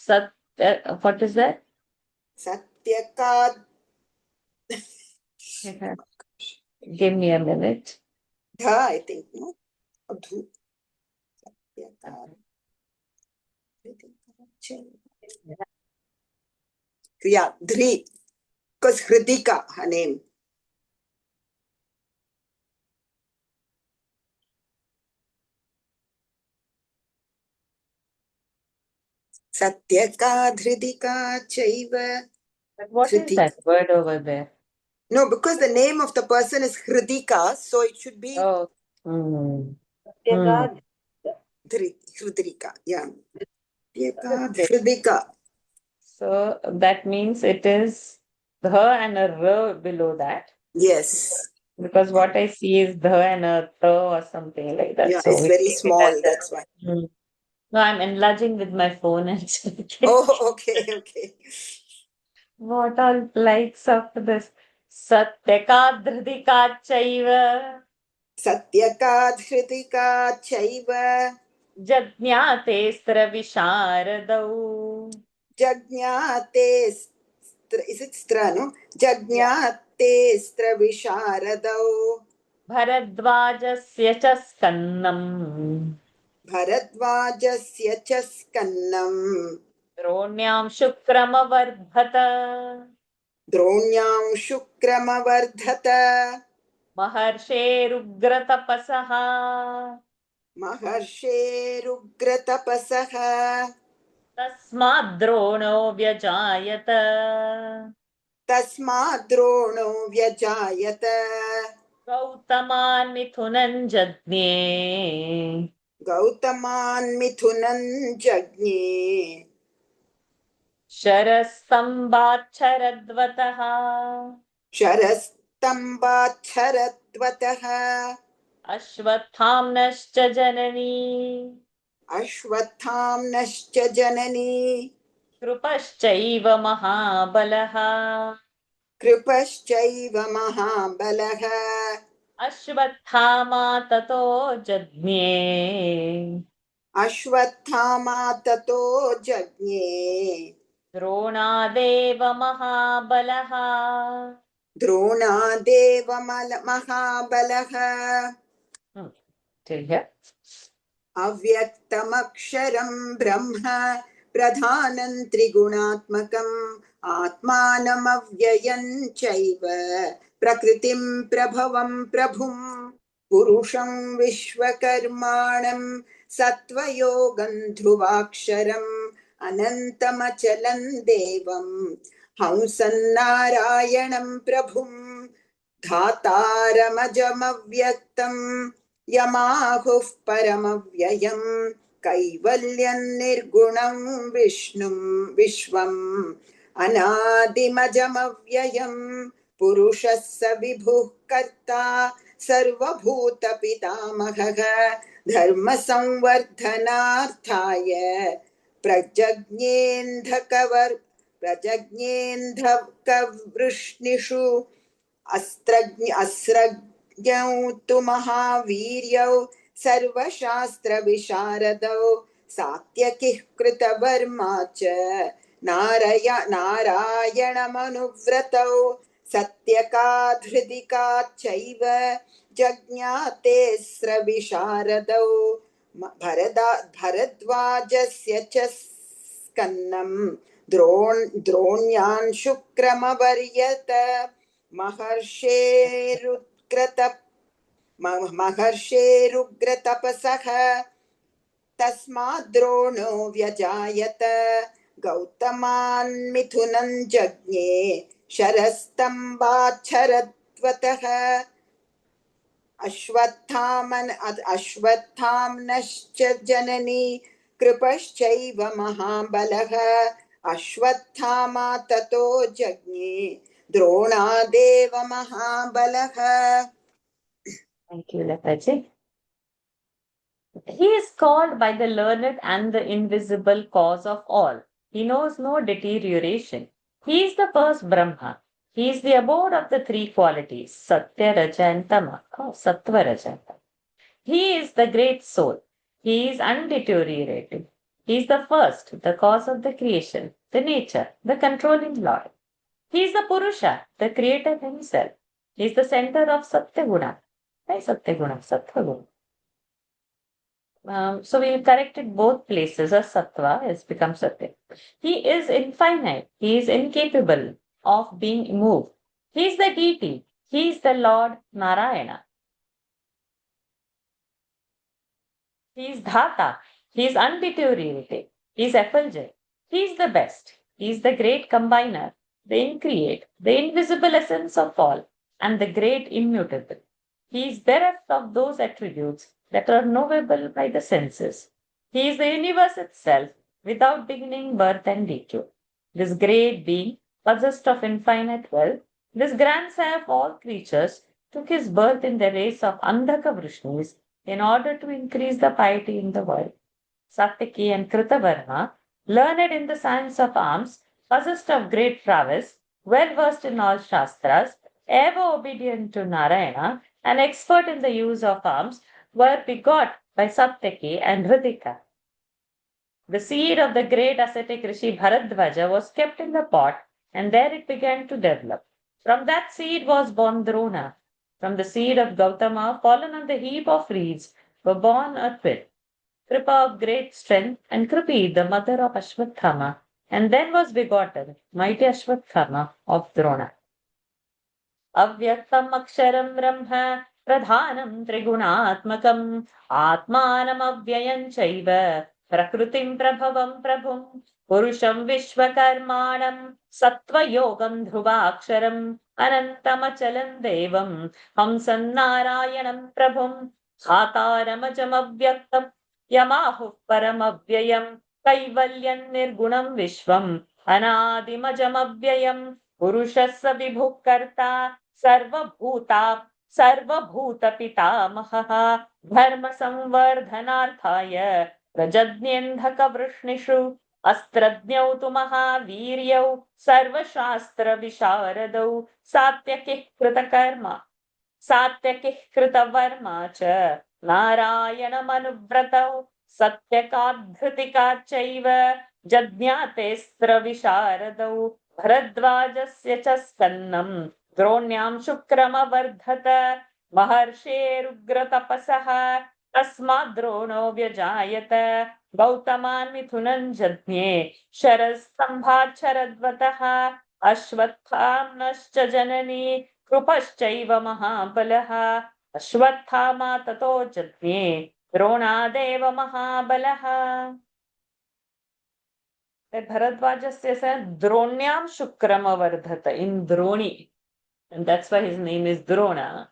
सत्य what is that? सत्यकाद् Give me a minute. I think, no? Adhu. Satyakaad. Yeah, Dhri. Because Hridika, her name. Satyakaad, Hridika, Chaiva. But what is that word over there? No, because the name of the person is Hridika, so it should be Satyakaad. Hridika, yeah. Satyakaad, Hridika. So that means it is dha and a r below that. Yes. Because what I see is dha and a ta or something like that. Yeah, so it's very small, that's why. No, I'm enlarging with my phone and Oh, okay. What all likes of this? Satyakadhridika chaiva Satyakaad, Hridika, Chaiva. jajñate stra visharadau Jajñate, is it stra, no? Jajñate stra visharadau. Bharadvajasya cha skannam Bharadvajasya cha skannam. द्रोण्यां शुक्रमवर्धत द्रोण्यां शुक्रमवर्धत महर्षेरुग्रतपसः महर्षेरुग्रतपसः तस्माद्द्रोणो व्यजायत तस्माद् द्रोणो व्यजायत गौतमान् मिथुनं जज्ञे गौतमान् मिथुनं जज्ञे शरस्तम्बाच्छरद्वतः शरस्तम्बाच्छरद्वतः अश्वत्थाम्नश्च जननी अश्वत्थाम्नश्च जननी कृपश्चैव महाबलः कृपश्चैव महाबलः अश्वत्थामा ततो जज्ञे अश्वत्थामा ततो जज्ञे द्रोणादेव महाबलः द्रोणादेव महाबलः Till here. अव्यक्तमक्षरं ब्रह्म प्रधानं त्रिगुणात्मकम् आत्मानमव्ययं चैव प्रकृतिं प्रभवं प्रभुं पुरुषं विश्वकर्माणं सत्त्वयोगं ध्रुवाक्षरम् अनन्तमचलं देवं हंसन्नारायणं प्रभुं धातारमजमव्यक्तम् यमाहुः परमव्ययम् कैवल्यं निर्गुणं विष्णुं विश्वम् अनादिमजमव्ययम् पुरुषः स विभुः कर्ता सर्वभूतपितामहः धर्मसंवर्धनार्थाय प्रजज्ञेऽन्धकवृष्णिषु अस्त्रज्ञौ तु महावीर्यौ सर्वशास्त्रविशारदौ सात्यकिः कृतवर्मा च नारायणमनुव्रतौ सत्यकाधृदिकाच्चैव जज्ञातेस्रविशारदौ भरद्वाजस्य च स्कन्नं द्रोण्यान् शुक्रमवर्यत महर्षेरुग्रतपसः तस्माद् द्रोणो व्यजायत गौतमान् मिथुनं जज्ञे शरस्तम्बाच्छरद्वतः अश्वत्थाम्नश्च जननी कृपश्चैव महाबलः अश्वत्थामा ततो जज्ञे द्रोणादेव महाबलः. Thank you, Lataji. He is called by the learned and the invisible cause of all. He knows no deterioration. He is the first Brahma. He is the abode of the three qualities, Satya, Raja and Tama. Oh, Sattva, Raja and Tama. He is the great soul. He is undeteriorating. He is the first, the cause of the creation, the nature, the controlling Lord. He is the Purusha, the creator himself. He is the center of Satyaguna. Why Satyaguna? Sattva. So we corrected both places. A sattva has become satya. He is infinite. He is incapable of being moved. He is the deity. He is the Lord Narayana. He is dhata. He is undeteriorated. He is effulgent. He is the best. He is the great combiner, the increate, the invisible essence of all, and the great immutable. He is bereft of those attributes that are knowable by the senses. He is the universe itself, without beginning, birth, and decay. This great being, possessed of infinite wealth, this grandsire of all creatures, took his birth in the race of Andhaka Vrishnis in order to increase the piety in the world. Satyaki and Kritavarma, learned in the science of arms, possessed of great prowess, well versed in all Shastras, ever obedient to Narayana, and expert in the use of arms, were begot by Satyaki and Hridika. The seed of the great ascetic Rishi Bharadwaja was kept in the pot, and there it began to develop. From that seed was born Drona. From the seed of Gautama, fallen on the heap of reeds, were born a twin, Kripa of great strength, and Kripi, the mother of Ashwatthama, And then was begotten mighty Ashwatthama of Drona. Avyaktam aksharam brahma pradhanam trigunaatmakam atmanam avyayam chaiva prakritim prabhavam prabhum purusham vishwakarmanam sattva yogam dhruvaksharam anantamachalam devam hamsan narayanam prabhum khataramajam avyaktam yamahu paramavyayam kaivalyan nirgunam vishwam anadimajam avyayam पुरुषस्य विभुः कर्ता सर्वभूत पितामहः धर्म संवर्धनार्थाय प्रजज्ञेन्धकवृष्णिषु अस्त्रज्ञौ तु महावीर्यौ सर्वशास्त्र विशारदौ सात्यकिः कृतवर्मा च नारायणमनुव्रतौ सत्यकाद्धृतिका चैव जज्ञातेऽस्त्र विशारदौ भरद्वाजस्य च स्कन्नं द्रोण्यां शुक्रमवर्धत महर्षेरुग्रतपसः तस्माद् द्रोणो व्यजायत गौतमान् मिथुनं जज्ञे शरस्तम्भात् शरद्वतः अश्वत्थाम्नश्च जननी कृपश्चैव महाबलः अश्वत्थामा ततो जज्ञे द्रोणादेव महाबलः. Bharadvajasya said Dronyam Shukram Avardhata in Droni. And that's why his name is Drona.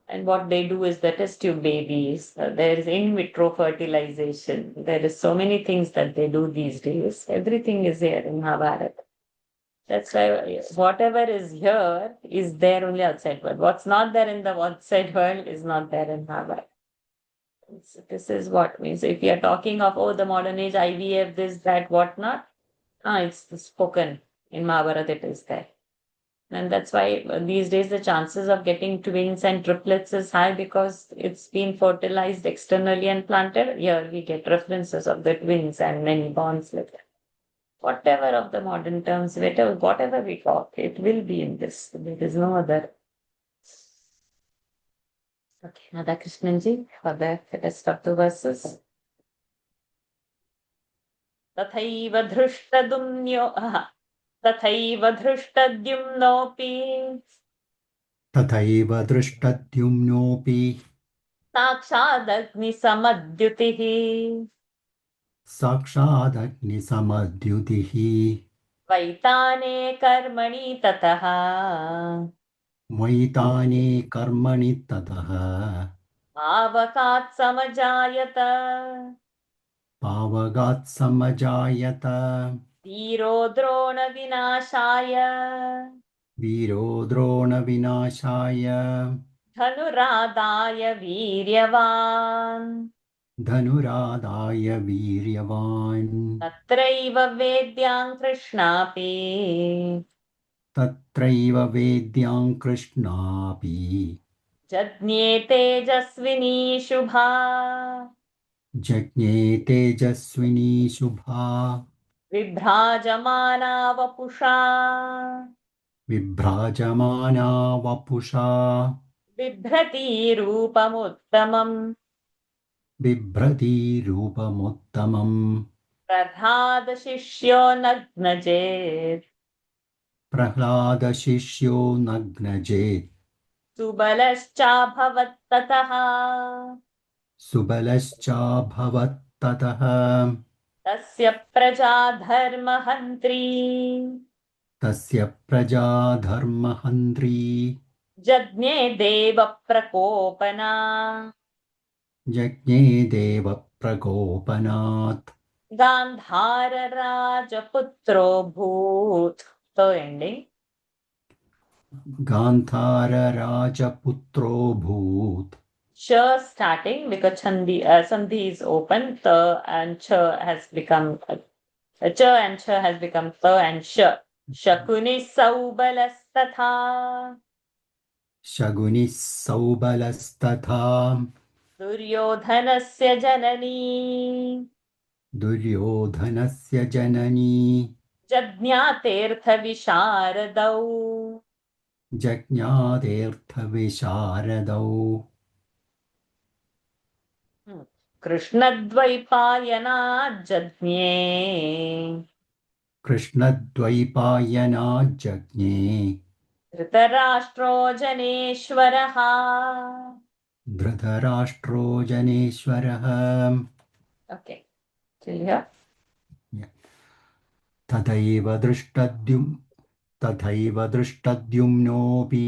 And what they do is the test tube babies. There is in vitro fertilization. There is so many things that they do these days. Everything is here in Mahabharata. That's why whatever is here is there only outside world. What's not there in the outside world is not there in Mahabharata. This is what means. If you are talking of, oh, the modern age, IVF, this, that, whatnot, it's spoken in Mahabharata, it is there. And that's why these days the chances of getting twins and triplets is high because it's been fertilized externally and planted. Here we get references of the twins and many bonds like that. Whatever of the modern terms, whatever we talk, it will be in this. There is no other. Okay, Radha Krishnanji, for the rest of the verses. तथैव धृष्टद्युम्नोऽपि साक्षादग्निसमद्युतिः वैताने कर्मणि ततः पावकात् समजायत वीरो द्रोणविनाशाय धनुरादाय वीर्यवान् तत्रैव वेद्यां कृष्णापि जज्ञे तेजस्विनी शुभा विभ्राजमाना वपुषा बिभ्रती रूपमुत्तमम् प्रह्लादशिष्यो नग्नजेत् सुबलश्चाभवत्ततः तस्य प्रजा धर्महन्त्री जज्ञे देवप्रकोपनात् गान्धारराजपुत्रोऽभूत्. So ending. गान्धारराजपुत्रोऽभूत्. Sh starting because Sandhi is open. Ta and Cha has become Cha and Cha has become Ta and Sh. Shakuni Saubalastatha. Duryodhanasya janani. जज्ञातेऽर्थविशारदौ कृष्णद्वैपायनाज्जज्ञे कृष्णद्वैपायनाज्जज्ञे धृतराष्ट्रो जनेश्वरः धृतराष्ट्रो जनेश्वरः ओके till here तथैव दृष्टद्युम्नोऽपि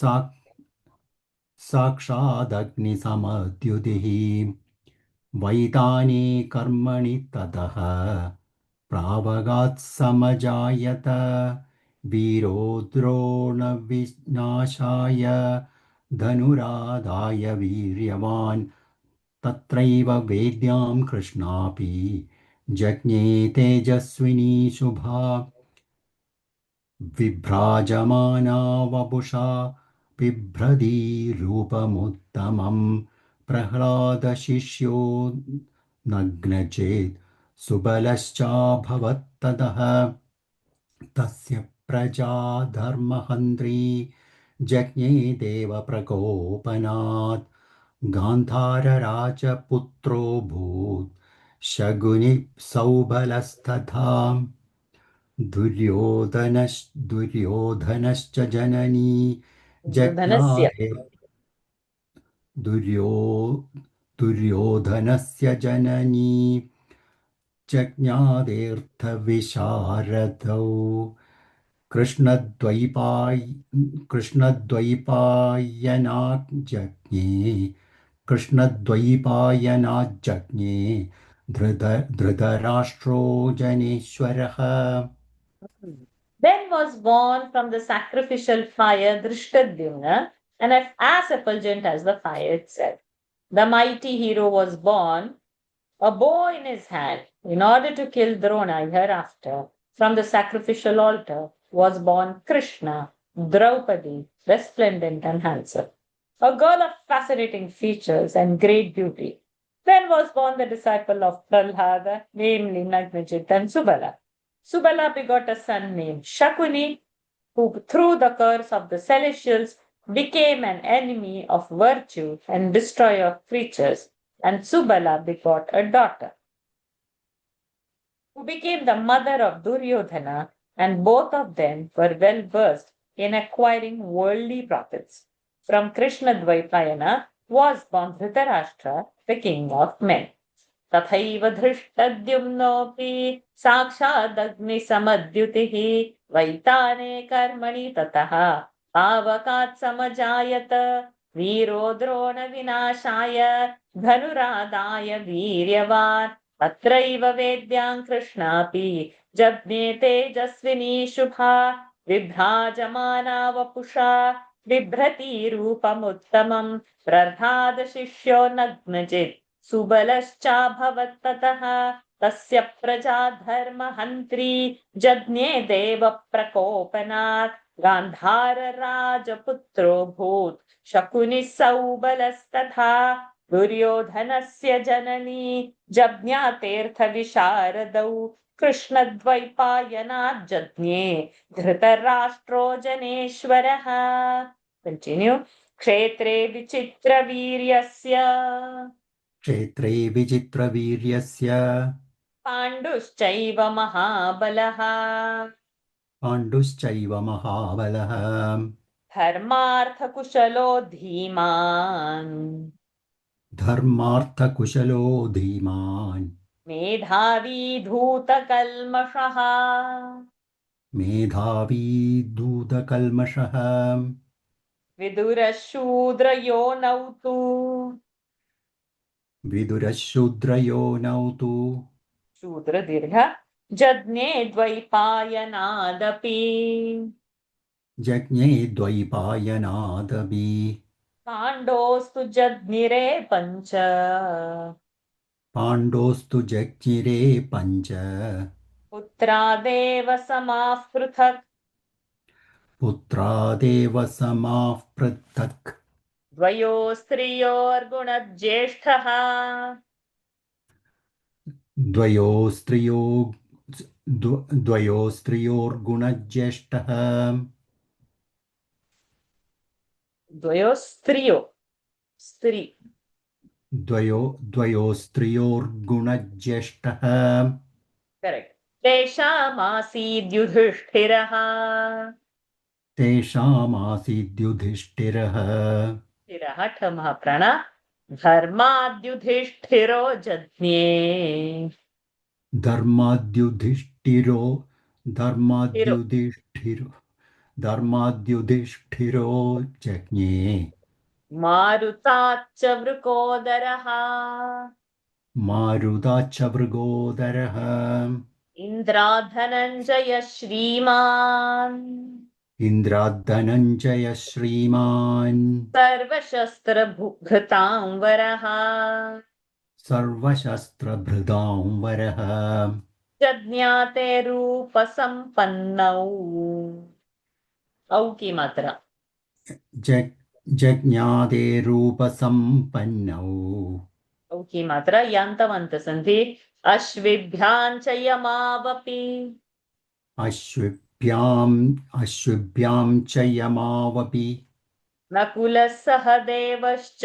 साक्षादग्निसमद्युतिः वैताने कर्मणि ततः प्रावगात् समजायत वीरो द्रोणविनाशाय धनुरादाय वीर्यवान् तत्रैव वेद्यां कृष्णापि जज्ञे तेजस्विनी शुभा विभ्राजमाना वपुषा बिभ्रतीरूपमुत्तमम् प्रह्लादशिष्यो नग्नचेत् सुबलश्चाभवत्ततः तस्य प्रजा धर्महन्त्री जज्ञे देवप्रकोपनात् गान्धारराजपुत्रोऽभूत् शकुनिः सौबलस्तथा दुर्योधनश्च जननी धनस्य दुर्योधनस्य जननी जज्ञादेऽर्थविशारदौ कृष्णद्वैपायनाज्जज्ञे धृतराष्ट्रो जनेश्वरः Then was born from the sacrificial fire Drishtadyumna, and as effulgent as the fire itself. The mighty hero was born, a bow in his hand, in order to kill Drona hereafter. From the sacrificial altar was born Krishna, Draupadi, resplendent and handsome, a girl of fascinating features and great beauty. Then was born the disciple of Prahlada, namely Nagnajit and Subala. Subala begot a son named Shakuni, who through the curse of the celestials became an enemy of virtue and destroyer of creatures, and Subala begot a daughter, who became the mother of Duryodhana, and both of them were well versed in acquiring worldly profits. From Krishna Dvaipayana was born Dhritarashtra, the king of men. तथैव धृष्टद्युम्नोऽपि साक्षादग्निसमद्युतिः वैताने कर्मणि ततः पावकात् समजायत वीरो द्रोणविनाशाय धनुरादाय वीर्यवान् तत्रैव वेद्यां कृष्णापि जज्ञे तेजस्विनी शुभा विभ्राजमाना वपुषा बिभ्रतीरूपमुत्तमम् प्रह्लादशिष्यो नग्नचित् सुबलश्चाभवत्ततः तस्य प्रजा धर्महन्त्री जज्ञे देवप्रकोपनात् गान्धारराजपुत्रोऽभूत् शकुनिः सौबलस्तथा दुर्योधनस्य जननी जज्ञातेऽर्थविशारदौ कृष्णद्वैपायनात् जज्ञे धृतराष्ट्रो जनेश्वरः Continue. क्षेत्रे विचित्रवीर्यस्य क्षेत्रे विचित्रवीर्यस्य पाण्डुश्चैव महाबलः पाण्डुश्चैव महाबलः धर्मार्थकुशलो धीमान् धर्मार्थकुशलो धीमान् मेधावी धूतकल्मषः मेधावी दूतकल्मषः विदुरशूद्रयोनौ तु विदुरशूद्रयोनौ तु शूद्रदीर्घ जज्ञे द्वैपायनादपि जज्ञे द्वैपायनादपि पाण्डोस्तु जज्ञिरे पञ्च पाण्डोस्तु जज्ञिरे पञ्च पुत्रादेव समाः पृथक् पुत्रादेव समाः पृथक् द्वयोस्त्रियोर्गुणज्येष्ठः द्वयोस्त्रियोर्गुणज्येष्ठः द्वयोस्त्रियो स्त्री द्वयोस्त्रियोर्गुणज्येष्ठः करेक्ट तेषामासीद्युधिष्ठिरः तेषामासीद्युधिष्ठिरः स्थिरः ठमः प्रण धर्माद्युधिष्ठिरो जज्ञे धर्माद्युधिष्ठिरो ठिरो धर्माद्युधिष्ठिरो धर्माद्युधिष्ठिरो जज्ञे मारुताच्च वृकोदरः मारुताच्च मृगोदरः इन्द्राधनञ्जय श्रीमान् इन्द्राद्धनञ्जय श्रीमान् सर्वशस्त्रभृतां वरः सर्वशस्त्रभृतां वरः जज्ञाते रूपसम्पन्नौ औ की मात्रा जज्ञादे रूपसम्पन्नौ औ की मात्रा यान्तमन्त सन्ति अश्विभ्यां च यमावपि अश्विभ्यां च यमावपि नकुलः सह देवश्च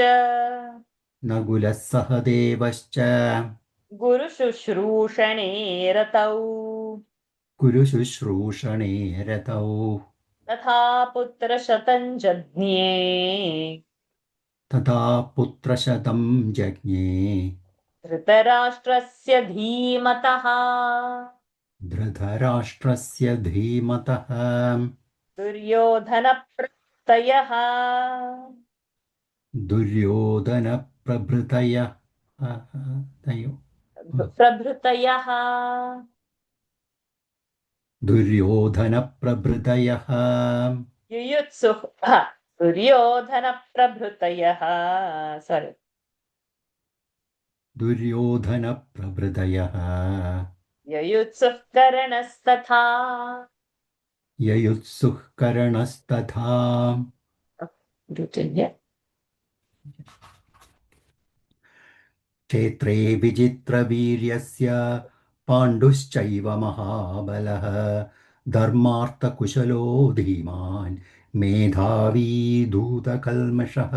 नकुलः सह देवश्च गुरुशुश्रूषणे रतौ कुरु शुश्रूषणे रतौ तथा पुत्रशतं जज्ञे तथा पुत्रशतं जज्ञे धृतराष्ट्रस्य धीमतः धृतराष्ट्रस्य धीमतः दुर्योधनप्रतयः दुर्योधनप्रभृतयः प्रभृतयः दुर्योधनप्रभृतयः युयुत्सुः दुर्योधनप्रभृतयः sorry दुर्योधनप्रभृतयः युयुत्सुः करणस्तथा ययुत्सुः करणस्तथा क्षेत्रे विचित्रवीर्यस्य पाण्डुश्चैव महाबलः धर्मार्थकुशलो धीमान् मेधावी धूतकल्मषः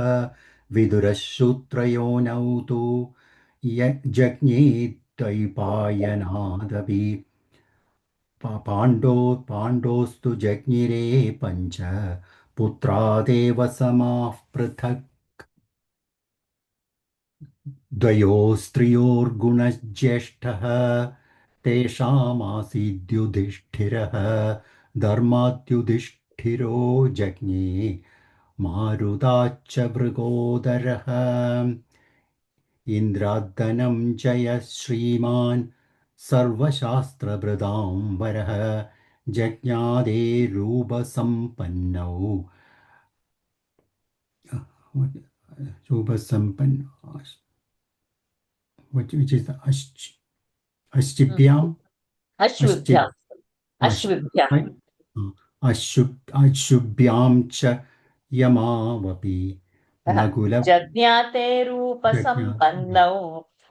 विदुरः शूत्रयोनौ तु जज्ञे द्वैपायनादपि पाण्डोस्तु जज्ञिरे पञ्च पुत्रादेव समाः पृथक् द्वयोस्त्रियोर्गुणज्येष्ठः तेषामासीद्युधिष्ठिरः धर्माद्युधिष्ठिरो जज्ञे मारुताच्च मृगोदरः इन्द्राद्धनं जय श्रीमान् सर्वशास्त्रभृतां वरः जज्ञादेरूपसम्पन्नौ रूपसम्पन्नौ which is the Ashchibhyam? अश्विभ्याम् अश्विभ्याम् Ashubhyam cha Yamavapi Nagula जज्ञाते रूपसम्पन्नौ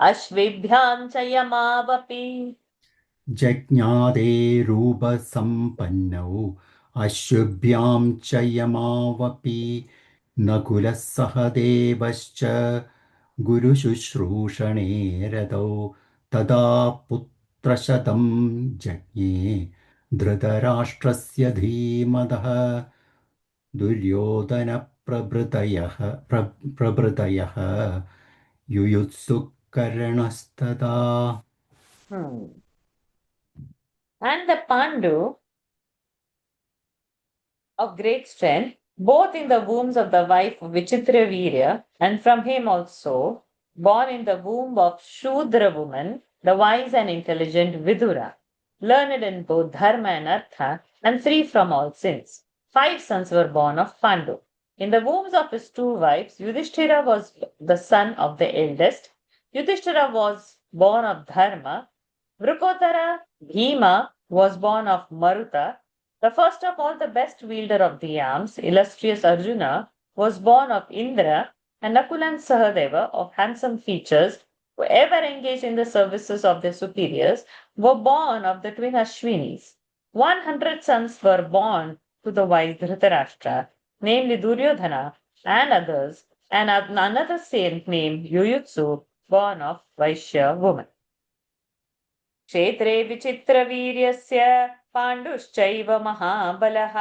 अश्विभ्यां च यमावपि Jajnade Rupa Sampannau Ashubhyam cha Yamavapi Nakula Sahadevascha Guru Shushrushane Radau Tada Putrashatam Jajne Dhritarashtrasya Dhimadah Duryodhana Prabhritayah Yuyutsu Karanastada. And the Pandu of great strength, both in the wombs of the wife of Vichitravirya, and from him also, born in the womb of Shudra woman, the wise and intelligent Vidura, learned in both Dharma and Artha, and free from all sins. 5 sons were born of Pandu. In the wombs of his 2 wives, Yudhishthira was the son of the eldest. Yudhishthira was born of Dharma. Vrukotara Bhima was born of Maruta. The first of all, the best wielder of the arms, illustrious Arjuna, was born of Indra, and Nakula and Sahadeva, of handsome features, who ever engaged in the services of their superiors, were born of the twin Ashwinis. 100 sons were born to the wise Dhritarashtra, namely Duryodhana and others, and another saint named Yuyutsu, born of Vaishya woman. क्षेत्रे विचित्रवीर्यस्य पाण्डुश्चैव महाबलः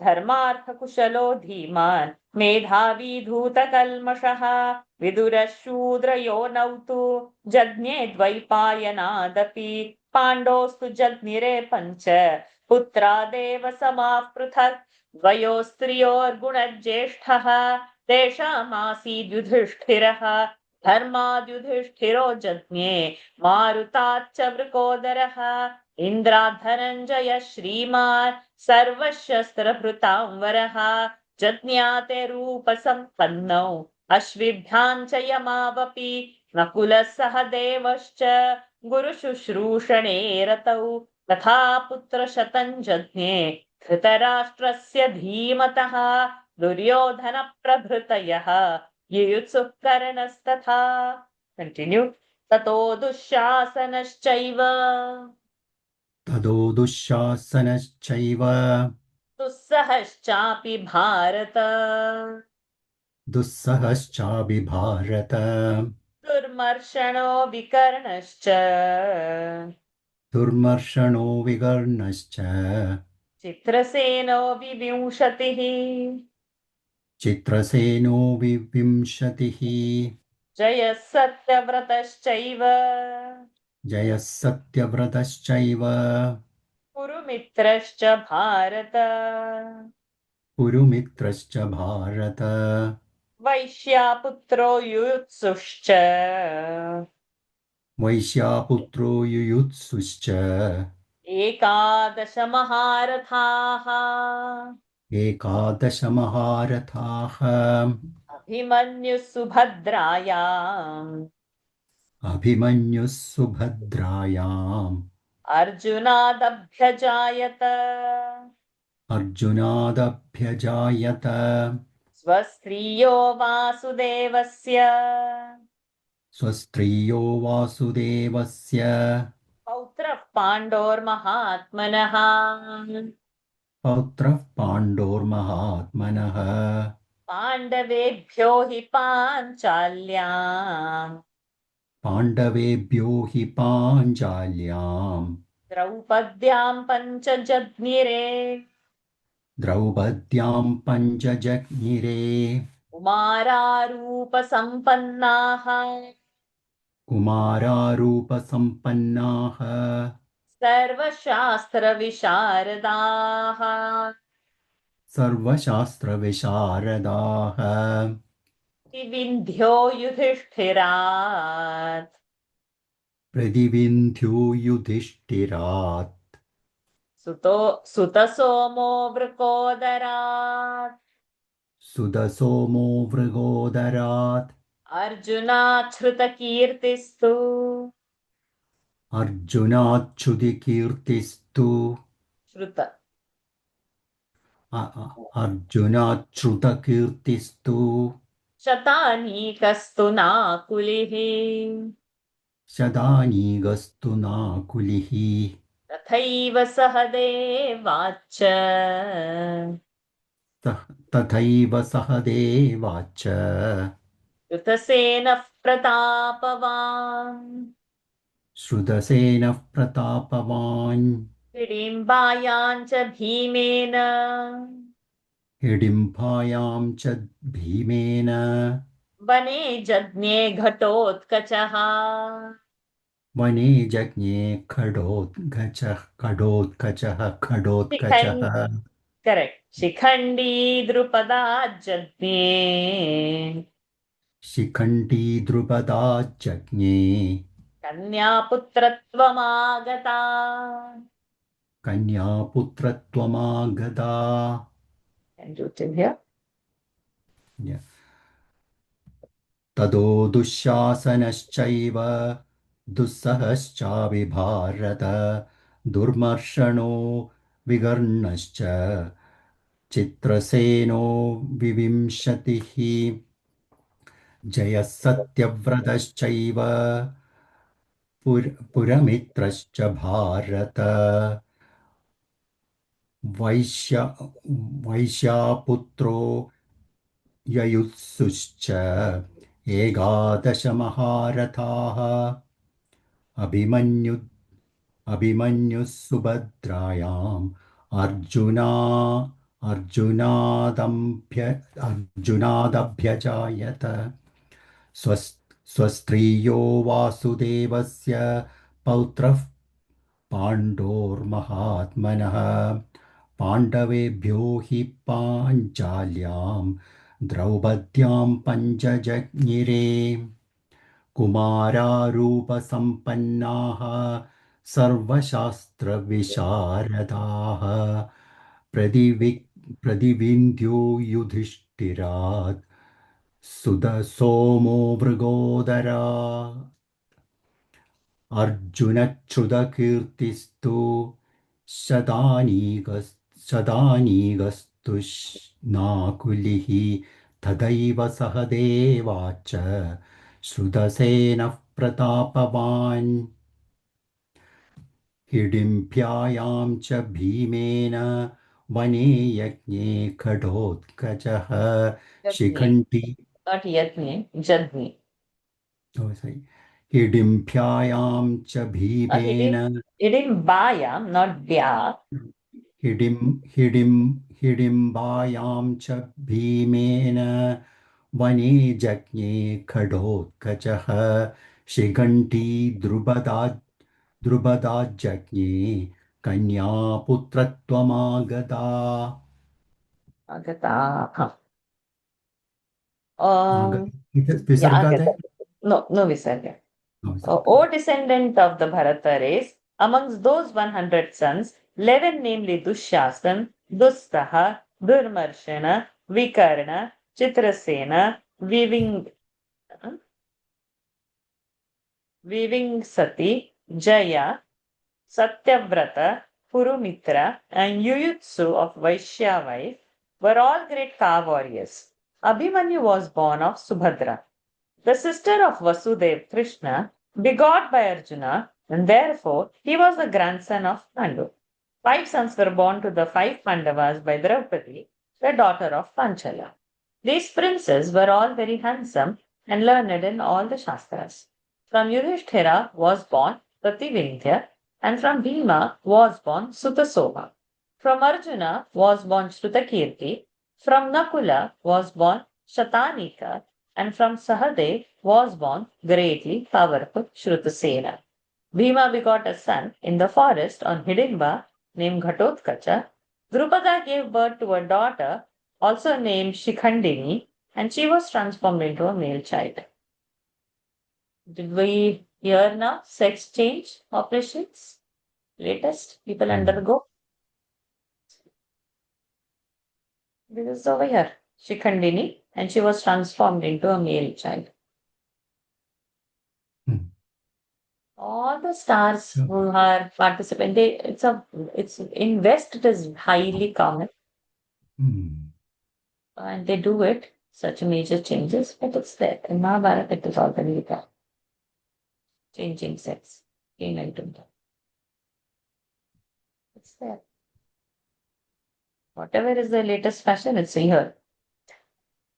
धर्मार्थकुशलो धीमान् मेधावी धूतकल्मषः विदुरशूद्रयोनौ तु जज्ञे द्वैपायनादपि पाण्डोस्तु जज्ञिरे पञ्च पुत्रादेव समाः पृथक् द्वयोस्त्रियोर्गुणज्येष्ठः तेषामासीद्युधिष्ठिरः धर्माद्युधिष्ठिरो जज्ञे मारुताच्च वृकोदरः इन्द्राधनञ्जय श्रीमान् सर्वशस्त्रभृतांवरः जज्ञाते रूपसम्पन्नौ अश्विभ्यां च यमावपि नकुलः सह देवश्च गुरुशुश्रूषणे रतौ तथा पुत्रशतं जज्ञे धृतराष्ट्रस्य धीमतः दुर्योधनप्रभृतयः युयुत्सुः कर्णस्तथा कंटिन्यू ततो दुःशासनश्चैव ततो दुःशासनश्चैव दुःसहश्चापि भारत दुःसहश्चाभिभारत दुर्मर्षणो विकर्णश्च दुर्मर्षणो विकर्णश्च चित्रसेनो विविंशतिः चित्रसेनो विविंशतिः जयः सत्यव्रतश्चैव जयः सत्यव्रतश्चैव कुरुमित्रश्च भारत कुरुमित्रश्च भारत वैश्यापुत्रो युयुत्सुश्च वैश्यापुत्रो युयुत्सुश्च एकादश महारथाः एकादशमहारथाः अभिमन्युः सुभद्रायाम् अभिमन्युः सुभद्रायाम् अर्जुनादभ्यजायत अर्जुनादभ्यजायत स्वस्त्रियो वासुदेवस्य स्वस्त्रियो वासुदेवस्य पौत्रः पाण्डोर्महात्मनः पौत्रः पाण्डोर्महात्मनः पाण्डवेभ्यो हि पाञ्चाल्याम् पाण्डवेभ्यो हि पाञ्चाल्याम् द्रौपद्यां पञ्चजज्ञिरे द्रौपद्यां पञ्चजज्ञिरे कुमारारूपसम्पन्नाः कुमारारूपसम्पन्नाः सर्वशास्त्रविशारदाः सर्वशास्त्रविशारदाः विन्ध्यो युधिष्ठिरात् प्रतिविन्ध्यो युधिष्ठिरात् सुतसोमो वृकोदरात् सुदसोमो मृगोदरात् अर्जुनाच्छ्रुतकीर्तिस्तु अर्जुनाच्युतिकीर्तिस्तु श्रुत अर्जुनाच्युतकीर्तिस्तु शतानीकस्तु नाकुलिः शदानीगस्तु नाकुलिः तथैव सहदेवाच्च तथैव सहदेवाच्च कृतसेनः प्रतापवान् श्रुतसेनः प्रतापवान् हिडिम्बायां च भीमेन हिडिम्बायां च भीमेन वने जज्ञे घटोत्कचः वने जज्ञे खडोत्कचः करेक्ट् शिखण्डी द्रुपदाज्जज्ञे शिखण्डी द्रुपदाज्जज्ञे कन्यापुत्रत्वमागता कन्यापुत्रत्वमागता And you till here. Yeah. ततो दुःशासनश्चैव दुःसहश्चाभिभारत दुर्मर्षणो विकर्णश्च चित्रसेनो विविंशतिः जयः सत्यव्रतश्चैव पुरमित्रश्च भारत वैश्यापुत्रो ययुत्सुश्च एकादशमहारथाः अभिमन्यु अभिमन्युः सुभद्रायाम् अर्जुना अर्जुनादभ्य अर्जुनादभ्यजायत स्वस्त्रियो वासुदेवस्य पौत्रः पाण्डोर्महात्मनः पाण्डवेभ्यो हि पाञ्चाल्यां द्रौपद्यां पञ्चजज्ञिरे कुमारारूपसम्पन्नाः सर्वशास्त्रविशारदाः प्रतिवि प्रतिविन्ध्यो युधिष्ठिरात् सुदसोमो मृगोदरा अर्जुनच्युतकीर्तिस्तु शतानीगस्तु नाकुलिः तथैव सह देवाच्च श्रुतसेनः प्रतापवान् हिडिम्ब्यायां च भीमेन वने यज्ञे खडोत्कचः Shikhandi Not Yajne, Jadni. Oh, sorry. हिडिम्ब्यायां च भीमेन Hidimbayam, not Bya. हिडिम्बायां च भीमेन वने जज्ञे खडोत्कचः Shikhandi द्रुपदाज्ञे कन्यापुत्रत्वमागता Agata. विसर्गा high? No Visarga. No, O descendant of the Bharata race, amongst those 100 sons, 11 namely Dushyasan, Dustaha, Durmarshana, Vikarna, Chitrasena, Vivingsati, Jaya, Satyavrata, Purumitra, and Yuyutsu of Vaishya wife were all great car warriors. Abhimanyu was born of Subhadra, the sister of Vasudev Krishna, begot by Arjuna, and therefore he was the grandson of Pandu. 5 sons were born to the 5 Pandavas by Draupadi, the daughter of Panchala. These princes were all very handsome and learned in all the Shastras. From Yudhishthira was born Prativindya, and from Bhima was born Sutasoma. From Arjuna was born Shrutakirti, from Nakula was born Shatanika, and from Sahadev was born greatly powerful Shrutasena. Bhima begot a son in the forest on Hidimba named Ghatotkacha. Drupada gave birth to a daughter also named Shikhandini, and she was transformed into a male child. Did we hear now sex change operations? Latest people undergo? This is over here, Shikhandini, and she was transformed into a male child. All the stars who are participating, it's in West it is highly common, and they do it such major changes, but it's there. In Mahabharata, it is already there. Changing sex, came into them. It's there. Whatever is the latest fashion, it's here.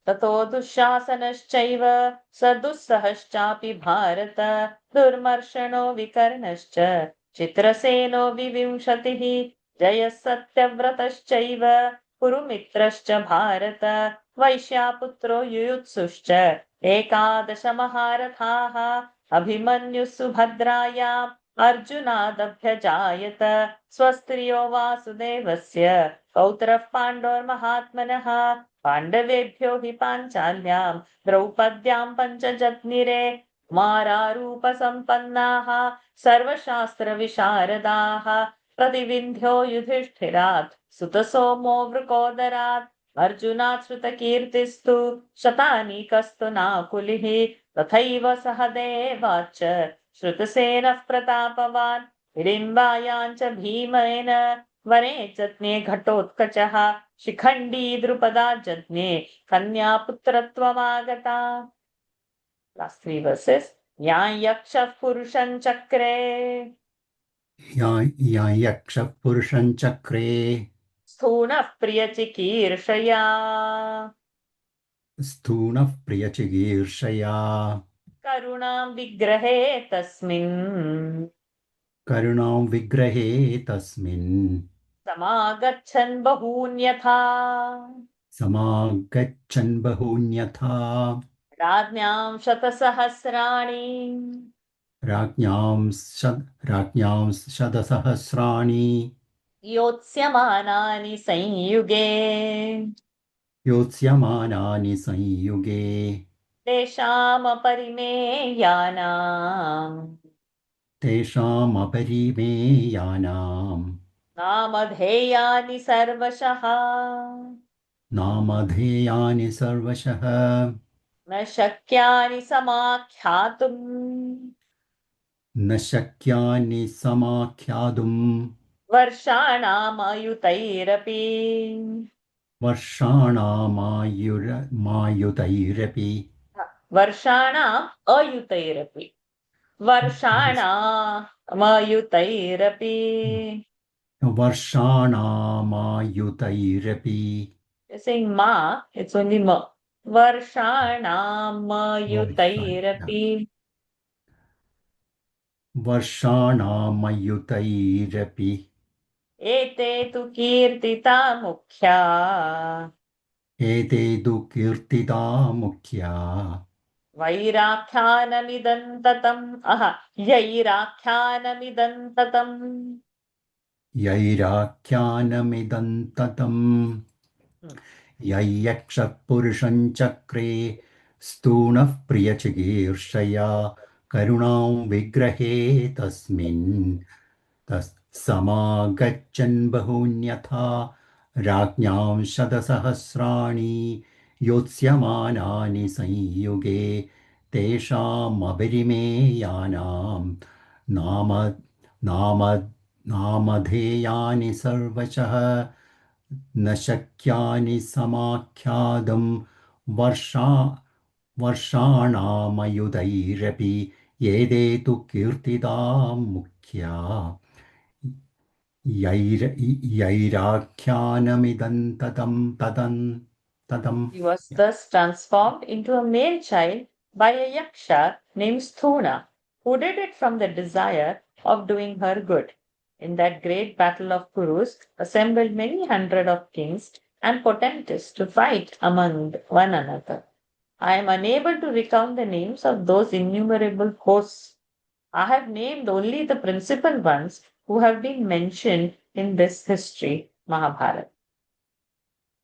ततो दुःशासनश्चैव सदुस्सहश्चापि भारत दुर्मर्शनो विकर्णश्च चित्रसेनो विविंशतिः जयः सत्यव्रतश्चैव कुरुमित्रश्च भारत वैश्यापुत्रो युयुत्सुश्च 11 महारथाः अभिमन्युः सुभद्रायाम् अर्जुनादभ्यजायत स्वस्त्रियो वासुदेवस्य पौत्रः पाण्डोर्महात्मनः पाण्डवेभ्यो हि पाञ्चाल्यां द्रौपद्यां पञ्चजग्निरे कुमारारूपसम्पन्नाः सर्वशास्त्रविशारदाः प्रतिविन्ध्यो युधिष्ठिरात् सुतसोमो वृकोदरात् अर्जुनात् श्रुतकीर्तिस्तु शतानीकस्तु नाकुलिः तथैव सह देवाच्च श्रुतसेनः प्रतापवान् हिडिम्बायाञ्च भीमेन वने जज्ञे घटोत्कचः शिखण्डी द्रुपदा जज्ञे कन्यापुत्रत्वमागता. Last 3 verses. या यक्षः पुरुषं चक्रे या यक्षः पुरुषं चक्रे स्थूणः प्रियचिकीर्षया प्रियचिकीर्षया करुणां विग्रहे तस्मिन् करुणां विग्रहे तस्मिन् समागच्छन् बहून्यथा समागच्छन् बहून्यथा राज्ञां शतसहस्राणि राज्ञां शतसहस्राणि योत्स्यमानानि संयुगे योत्स्यमानानि संयुगे तेषामपरिमेयानाम् तेषामपरिमेयानां नामधेयानि सर्वशः नामधेयानि सर्वशः न शक्यानि समाख्यातुम् न शक्यानि समाख्यातुम् वर्षाणामयुतैरपि वर्षाणामायुतैरपि वर्षाणाम् अयुतैरपि वर्षाणामयुतैरपि वर्षाणामायुतैरपि You're saying ma, it's only ma. Varshanamayutairapi. वर्षाणामयुतैरपि Ete tu kirtita mukhya. एते तु कीर्तिता मुख्या Vairakhyanamidantatam. Aha. Yairakhyanamidantatam. यैराख्यानमिदन्ततम् यय्यक्षपुरुषं चक्रे स्तूणः प्रियचिकीर्षया करुणां विग्रहे तस्मिन् समागच्छन् बहून्यथा राज्ञां शतसहस्राणि योत्स्यमानानि संयुगे तेषामपरिमेयानां नाम नाम नामधेयानि सर्वशः न शक्यानि समाख्यातुं वर्षाणामयुतैरपि एते तु कीर्तिता मुख्या यैराख्यानमिदन्ततम् He was thus transformed into a male child by a yaksha named Sthuna, who did it from the desire of doing her good. In that great battle of Kurus, assembled many hundred of kings and potentates to fight among one another. I am unable to recount the names of those innumerable hosts. I have named only the principal ones who have been mentioned in this history, Mahabharata.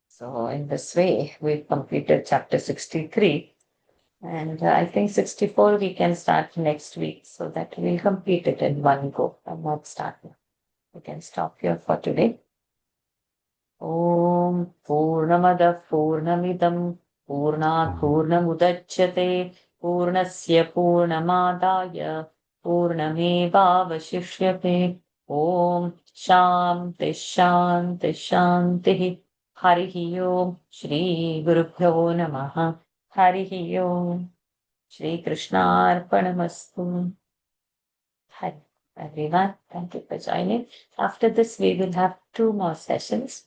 So in this way, we've completed chapter 63. And I think 64 we can start next week so that we'll complete it in one go and not start now. We can stop here for today. Om Purnamada Purnamidam Purnat Purnamudachyate Purnasya Purnamadaya Purnamevavashishyate Om Shanti Shanti Shanti Harihi Om Shri Gurubhyo Namaha Harihi Om Shri Krishnarpanamastu. Hi everyone, thank you for joining. After this, we will have 2 more sessions.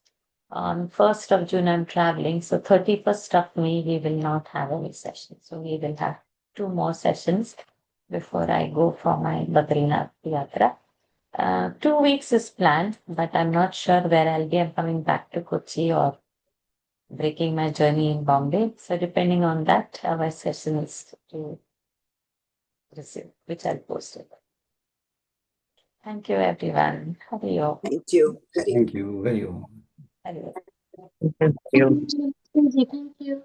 On 1st of June, I'm traveling, so 31st of May, we will not have any session. So we will have 2 more sessions before I go for my Badrinath Yatra. 2 weeks is planned, but I'm not sure where I'll be. I'm coming back to Kochi or breaking my journey in Bombay. So depending on that, our sessions to receive, which I'll post it. Thank you, everyone. Hari Om. Thank you. Thank you very much. Hari Om. Thank you. Thank you.